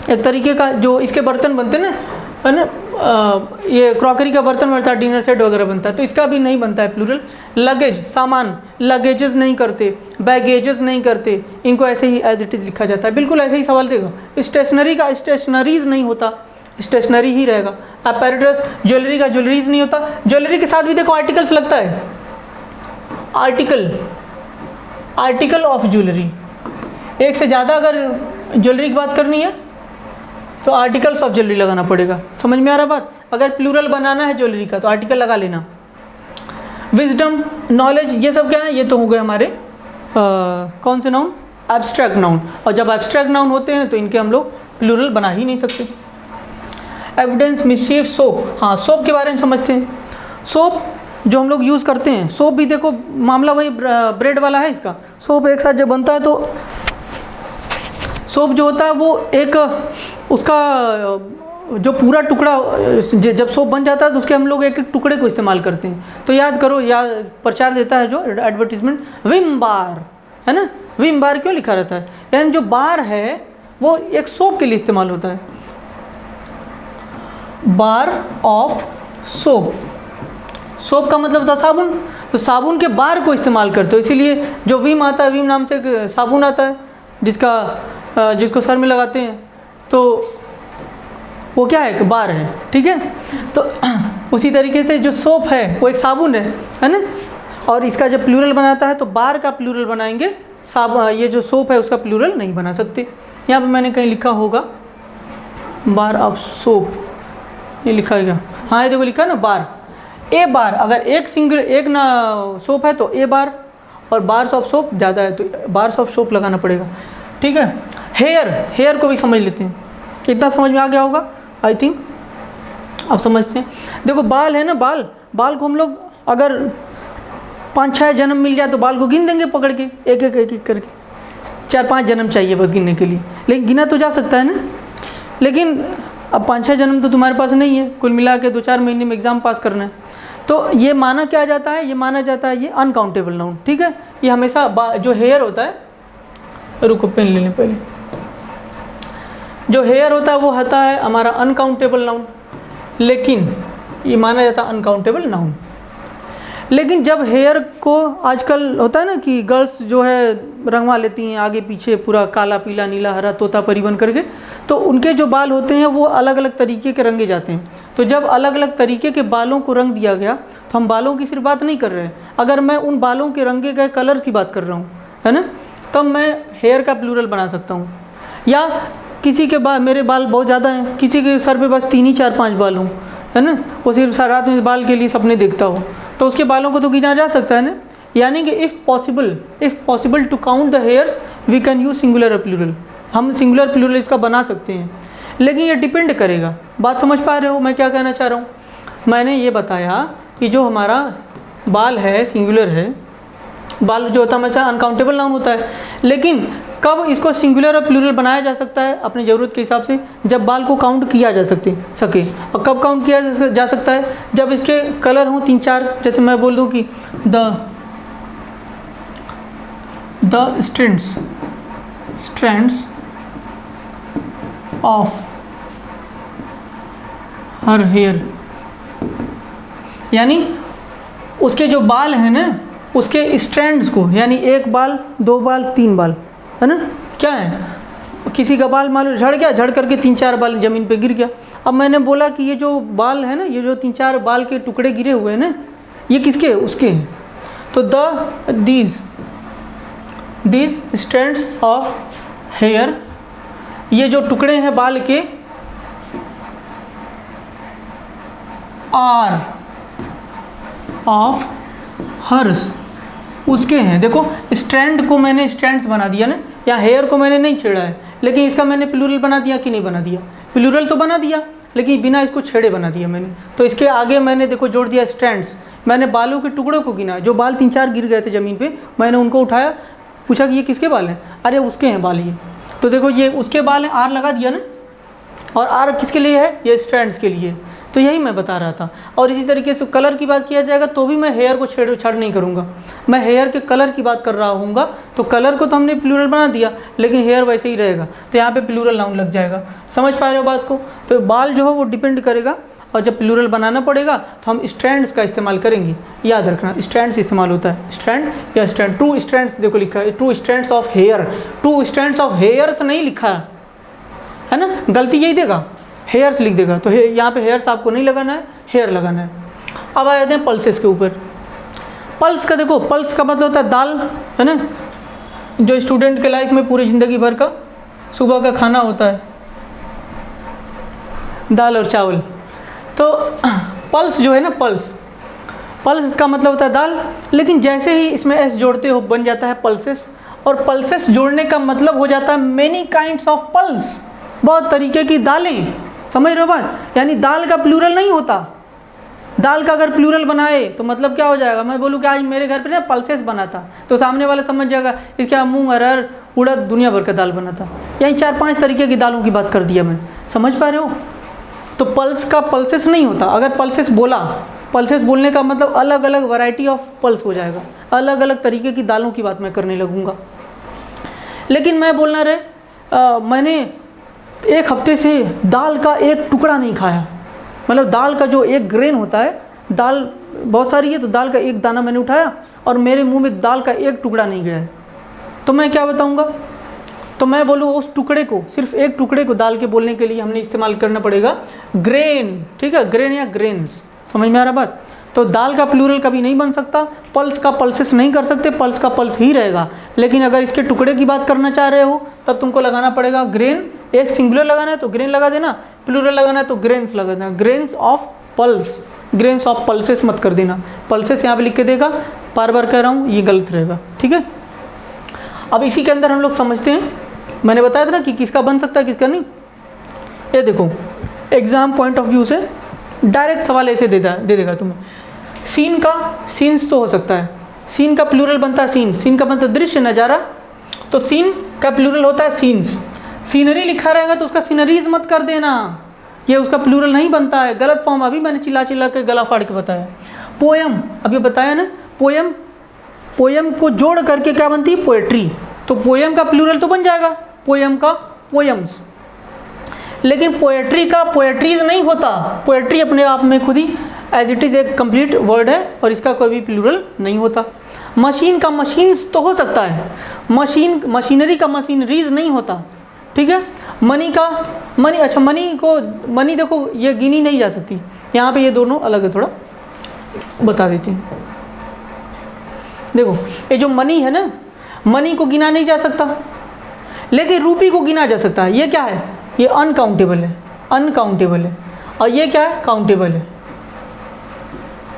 एक तरीके का, जो इसके बर्तन बनते हैं ना, है ना, ये क्रॉकरी का बर्तन बनता है, डिनर सेट वगैरह बनता है, तो इसका भी नहीं बनता है प्लूरल। लगेज, सामान, लगेजेस नहीं करते, बैगेजेस नहीं करते, इनको ऐसे ही एज इट इज़ लिखा जाता है। बिल्कुल ऐसे ही सवाल देगा। स्टेशनरी का स्टेशनरीज नहीं होता, स्टेशनरी ही रहेगा। अपैरेटस, ज्वेलरी का ज्वेलरीज नहीं होता। ज्वेलरी के साथ भी देखो आर्टिकल्स लगता है, आर्टिकल ऑफ ज्वेलरी। एक से ज़्यादा अगर ज्वेलरी की बात करनी है तो आर्टिकल्स ऑफ ज्वेलरी लगाना पड़ेगा। समझ में आ रहा बात। अगर प्लूरल बनाना है ज्वेलरी का तो आर्टिकल लगा लेना। विजडम, नॉलेज, ये सब क्या है, ये तो हो गए हमारे कौन से नाउन, एब्स्ट्रैक्ट नाउन। और जब एब्स्ट्रैक्ट नाउन होते हैं तो इनके हम लोग प्लूरल बना ही नहीं सकते। Evidence, mischief, soap. हाँ, सोप के बारे में समझते हैं। सोप जो हम लोग यूज़ करते हैं, सोप भी देखो मामला वही ब्रेड वाला है इसका। सोप एक साथ जब बनता है तो सोप जो होता है वो एक उसका जो पूरा टुकड़ा, जब सोप बन जाता है तो उसके हम लोग एक टुकड़े को इस्तेमाल करते हैं। तो याद करो, प्रचार देता है जो एडवर्टीजमेंट, विम बार, है ना। विम बार क्यों लिखा रहता है, यानी जो बार है वो एक सोप के लिए इस्तेमाल होता है। बार ऑफ सोप, सोप का मतलब था साबुन, तो साबुन के बार को इस्तेमाल करते हो, इसीलिए जो विम आता है, विम नाम से एक साबुन आता है जिसको सर में लगाते हैं, तो वो क्या है, एक बार है, ठीक है। तो उसी तरीके से जो सोप है वो एक साबुन है ना। और इसका जब प्लूरल बनाता है तो बार का प्लूरल बनाएंगे, ये जो सोप है उसका प्लूरल नहीं बना सकते। यहाँ पे मैंने कहीं लिखा होगा बार ऑफ सोप, ये लिखा है क्या, हाँ ये देखो लिखा ना बार, ए बार। अगर एक ना सोप है तो ए बार, और बार्स ऑफ सोप ज़्यादा है तो बार्स ऑफ सोप लगाना पड़ेगा, ठीक है। हेयर को भी समझ लेते हैं, इतना समझ में आ गया होगा आई थिंक, अब समझते हैं। देखो बाल है ना, बाल को हम लोग अगर 5-6 जन्म मिल जाए तो बाल को गिन देंगे पकड़ के, एक एक करके। 4-5 जन्म चाहिए बस गिनने के लिए, लेकिन गिना तो जा सकता है ना। लेकिन अब 5-6 जन्म तो तुम्हारे पास नहीं है, कुल मिला के 2-4 महीने में एग्ज़ाम पास करना है। तो ये माना क्या जाता है, ये माना जाता है ये अनकाउंटेबल नाउन, ठीक है। ये हमेशा जो हेयर होता है, रुको पेन ले लें पहले, जो हेयर होता है वो होता है हमारा अनकाउंटेबल नाउन, लेकिन ये माना जाता है अनकाउंटेबल नाउन। लेकिन जब हेयर को आजकल होता है ना कि गर्ल्स जो है रंगवा लेती हैं आगे पीछे, पूरा काला पीला नीला हरा तोता परी बन करके, तो उनके जो बाल होते हैं वो अलग अलग तरीके के रंगे जाते हैं। तो जब अलग अलग तरीके के बालों को रंग दिया गया तो हम बालों की सिर्फ बात नहीं कर रहे हैं, अगर मैं उन बालों के रंगे गए कलर की बात कर रहा हूँ, है ना, तब मैं हेयर का प्लूरल बना सकता हूँ। या किसी के मेरे बाल बहुत ज़्यादा हैं, किसी के सर पे बस 3 ही 4-5 बाल हों, है ना, वो सिर्फ रात में बाल के लिए सपने देखता हो, तो उसके बालों को तो गिना जा सकता है ना। यानी कि if possible to count the hairs we can use singular plural, हम सिंगुलर प्लूरल इसका बना सकते हैं। लेकिन ये डिपेंड करेगा, बात समझ पा रहे हो मैं क्या कहना चाह रहा हूँ। मैंने ये बताया कि जो हमारा बाल है सिंगुलर है, बाल जो होता है हमेशा अनकाउंटेबल नाउन होता है, लेकिन कब इसको सिंगुलर और प्लूरल बनाया जा सकता है अपनी ज़रूरत के हिसाब से, जब बाल को काउंट किया जा सके। और कब काउंट किया जा सकता है, जब इसके कलर हों 3-4, जैसे मैं बोल दूं कि द स्ट्रैंड्स ऑफ हर हेयर, यानी उसके जो बाल हैं ना, उसके स्ट्रैंड्स को, यानी 1 बाल 2 बाल 3 बाल, है ना, क्या है, किसी का बाल मान लो झड़ गया, झड़ करके 3-4 बाल ज़मीन पे गिर गया। अब मैंने बोला कि ये जो बाल है ना, ये जो 3-4 बाल के टुकड़े गिरे हुए हैं ना, ये किसके हैं, उसके हैं। तो दीज स्ट्रैंड्स ऑफ हेयर, ये जो टुकड़े हैं बाल के, आर ऑफ हर्स, उसके हैं। देखो स्ट्रैंड को मैंने स्ट्रैंड्स बना दिया ना, या हेयर को मैंने नहीं छेड़ा है, लेकिन इसका मैंने प्लूरल बना दिया कि नहीं बना दिया, प्लूरल तो बना दिया, लेकिन बिना इसको छेड़े बना दिया मैंने। तो इसके आगे मैंने देखो जोड़ दिया स्ट्रैंड्स, मैंने बालों के टुकड़ों को गिना, जो बाल 3-4 गिर गए थे ज़मीन पे, मैंने उनको उठाया, पूछा कि ये किसके बाल हैं, अरे उसके हैं बाल ये। तो देखो ये उसके बाल हैं, आर लगा दिया ना, और आर किसके लिए है, ये स्ट्रैंड्स के लिए। तो यही मैं बता रहा था। और इसी तरीके से कलर की बात किया जाएगा तो भी मैं हेयर को छेड़ नहीं करूँगा, मैं हेयर के कलर की बात कर रहा हूँगा। तो कलर को तो हमने प्लूरल बना दिया, लेकिन हेयर वैसे ही रहेगा, तो यहाँ पे प्लूरल नाउन लग जाएगा। समझ पा रहे हो बात को। तो बाल जो है वो डिपेंड करेगा, और जब प्लूरल बनाना पड़ेगा तो हम स्ट्रैंड्स का इस्तेमाल करेंगे, याद रखना स्ट्रैंड्स इस्तेमाल होता है, स्ट्रैंड या स्ट्रैंड। 2 स्ट्रैंड्स देखो लिखा है, 2 strands of hair, 2 strands of hairs नहीं लिखा है ना, गलती यही देगा, हेयर्स लिख देगा। तो यहाँ पे हेयर्स आपको नहीं लगाना है, हेयर लगाना है। अब आ जाते हैं पल्सेस के ऊपर। पल्स का देखो, पल्स का मतलब होता है दाल, है ना, जो स्टूडेंट के लाइफ में पूरी ज़िंदगी भर का सुबह का खाना होता है, दाल और चावल। तो पल्स जो है ना, पल्स इसका मतलब होता है दाल, लेकिन जैसे ही इसमें एस जोड़ते हो बन जाता है पल्सेस, और पल्सेस जोड़ने का मतलब हो जाता है मेनी काइंड्स ऑफ पल्स, बहुत तरीके की दालें। समझ रहे हो बात, यानी दाल का प्लूरल नहीं होता। दाल का अगर प्लूरल बनाए तो मतलब क्या हो जाएगा, मैं बोलूँ कि आज मेरे घर पे ना पल्सेस बना था, तो सामने वाला समझ जाएगा इसका मूंग, अरहर, उड़द, दुनिया भर का दाल बना था। यही 4-5 तरीके की दालों की बात कर दिया मैं, समझ पा रहे हो। तो पल्स का पल्सेस नहीं होता। अगर पल्सेस बोला, पल्सेस बोलने का मतलब अलग अलग वैरायटी ऑफ पल्स हो जाएगा, अलग अलग तरीके की दालों की बात मैं करने लगूँगा। लेकिन मैं बोलना रहे मैंने 1 हफ्ते से दाल का एक टुकड़ा नहीं खाया, मतलब दाल का जो एक ग्रेन होता है, दाल बहुत सारी है तो दाल का एक दाना मैंने उठाया और मेरे मुंह में दाल का एक टुकड़ा नहीं गया है, तो मैं क्या बताऊंगा। तो मैं बोलूँ उस टुकड़े को, सिर्फ एक टुकड़े को दाल के बोलने के लिए हमने इस्तेमाल करना पड़ेगा ग्रेन, ठीक है, ग्रेन या ग्रेन्स। समझ में आ रहा बात। तो दाल का प्लूरल कभी नहीं बन सकता, पल्स का पल्सेस नहीं कर सकते, पल्स का पल्स ही रहेगा। लेकिन अगर इसके टुकड़े की बात करना चाह रहे हो तब तुमको लगाना पड़ेगा ग्रेन। एक सिंगुलर लगाना है तो ग्रेन लगा देना, प्लूरल लगाना है तो ग्रेन्स लगा देना, grains of pulse, grains of pulses मत कर देना। पल्सेस यहाँ पे लिख के देगा, बार बार कह रहा हूँ, ये गलत रहेगा, ठीक है। अब इसी के अंदर हम लोग समझते हैं, मैंने बताया था ना कि किसका बन सकता है किसका नहीं। ये देखो एग्जाम पॉइंट ऑफ व्यू से डायरेक्ट सवाल ऐसे दे देगा तुम्हें। सीन का, सीन्स तो हो सकता है, सीन का प्लूरल बनता है सीन, सीन का बनता है दृश्य, नज़ारा, तो सीन का प्लूरल होता है सीन्स। सीनरी लिखा रहेगा तो उसका सीनरीज मत कर देना, ये उसका प्लूरल नहीं बनता है, गलत फॉर्म। अभी मैंने चिल्ला के गला फाड़ के बताया। पोयम, अभी बताया ना, पोयम, पोयम को जोड़ करके क्या बनती है, पोएट्री। तो पोयम का प्लूरल तो बन जाएगा, पोयम का पोयम्स। लेकिन पोएट्री का पोएट्रीज नहीं होता। पोएट्री अपने आप में खुद ही एज इट इज़ एक कंप्लीट वर्ड है और इसका कोई भी प्लूरल नहीं होता। मशीन का मशीन्स तो हो सकता है, मशीन, मशीनरी का मशीनरीज नहीं होता, ठीक है। मनी का मनी, अच्छा मनी को, मनी देखो ये गिनी नहीं जा सकती, यहाँ पे ये दोनों अलग है, थोड़ा बता देती हूँ। देखो ये जो मनी है ना, मनी को गिना नहीं जा सकता, लेकिन रूपी को गिना जा सकता है। ये क्या है, ये अनकाउंटेबल है, अनकाउंटेबल है, और ये क्या है, काउंटेबल है,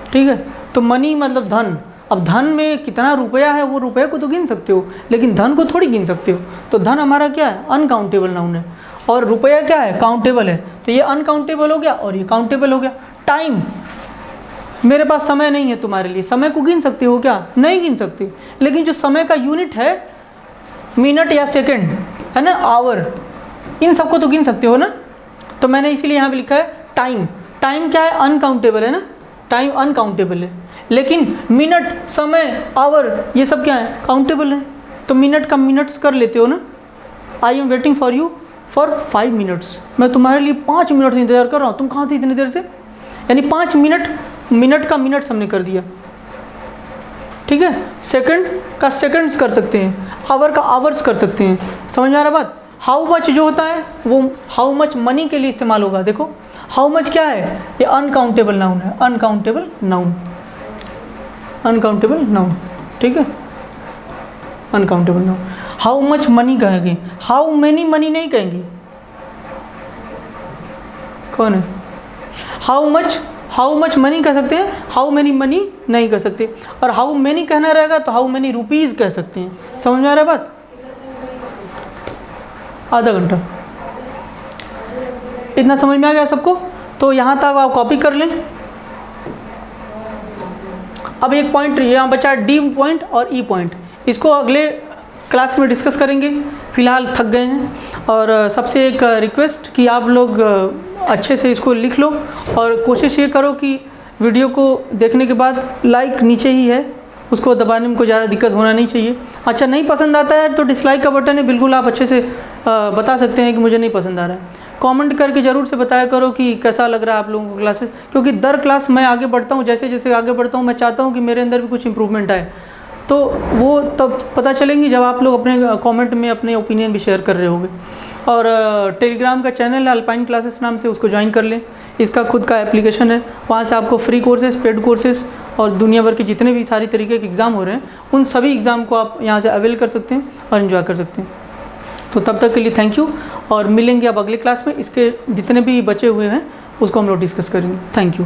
ठीक है। तो मनी मतलब धन। अब धन में कितना रुपया है वो रुपये को तो गिन सकते हो, लेकिन धन को थोड़ी गिन सकते हो। तो धन हमारा क्या है, अनकाउंटेबल नाउन है, और रुपया क्या है, काउंटेबल है। तो ये अनकाउंटेबल हो गया और ये काउंटेबल हो गया। टाइम, मेरे पास समय नहीं है तुम्हारे लिए, समय को गिन सकते हो क्या, नहीं गिन सकते। लेकिन जो समय का यूनिट है मिनट या सेकंड, है ना, आवर, इन सबको तो गिन सकते हो ना। तो मैंने इसीलिए यहाँ पे लिखा है टाइम। टाइम क्या है, अनकाउंटेबल है ना, टाइम अनकाउंटेबल है। लेकिन मिनट, समय, आवर, ये सब क्या है, काउंटेबल है। तो मिनट का मिनट्स कर लेते हो ना। I am waiting for you for 5 minutes, मैं तुम्हारे लिए 5 मिनट से इंतजार कर रहा हूँ। तुम कहाँ थे इतनी देर से, यानी 5 मिनट, मिनट का मिनट्स हमने कर दिया, ठीक है। सेकंड का सेकंड्स कर सकते हैं, आवर का आवर्स कर सकते हैं। समझ में आ रहा बात। हाउ मच जो होता है वो हाउ मच मनी के लिए इस्तेमाल होगा। देखो हाउ मच क्या है, ये अनकाउंटेबल नाउन है, अनकाउंटेबल नाउन, अनकाउंटेबल नाउन, ठीक है, uncountable noun. How much money कहेंगे, हाउ मेनी मनी नहीं कहेंगे। कौन है, हाउ मच मनी कह सकते हैं, हाउ मेनी मनी नहीं कह सकते। और हाउ मेनी कहना रहेगा तो हाउ मेनी रुपीज़ कह सकते हैं। समझ में आ रहा है बात। आधा घंटा, इतना समझ में आ गया सबको। तो यहाँ तक आप कॉपी कर लें। अब एक पॉइंट यहाँ बचा, डी पॉइंट और ई पॉइंट, इसको अगले क्लास में डिस्कस करेंगे। फ़िलहाल थक गए हैं। और सबसे एक रिक्वेस्ट कि आप लोग अच्छे से इसको लिख लो और कोशिश ये करो कि वीडियो को देखने के बाद लाइक नीचे ही है, उसको दबाने में कोई ज़्यादा दिक्कत होना नहीं चाहिए। अच्छा नहीं पसंद आता है तो डिसलाइक का बटन है, बिल्कुल आप अच्छे से बता सकते हैं कि मुझे नहीं पसंद आ रहा है। कमेंट करके ज़रूर से बताया करो कि कैसा लग रहा है आप लोगों को क्लासेस, क्योंकि दर क्लास मैं आगे बढ़ता हूँ, जैसे जैसे आगे बढ़ता हूँ मैं चाहता हूँ कि मेरे अंदर भी कुछ इम्प्रूवमेंट आए। तो वो तब पता चलेंगी जब आप लोग अपने कमेंट में अपने ओपिनियन भी शेयर कर रहे होंगे। और टेलीग्राम का चैनल है अल्पाइन क्लासेस नाम से, उसको ज्वाइन कर लें। इसका खुद का एप्लीकेशन है, वहाँ से आपको फ्री कोर्सेज, पेड कोर्सेज और दुनिया भर के जितने भी सारी तरीके के एग्ज़ाम हो रहे हैं उन सभी एग्ज़ाम को आप यहाँ से अवेल कर सकते हैं और इन्जॉय कर सकते हैं। तो तब तक के लिए थैंक यू, और मिलेंगे अब अगले क्लास में। इसके जितने भी बचे हुए हैं उसको हम लोग डिस्कस करेंगे। Thank you.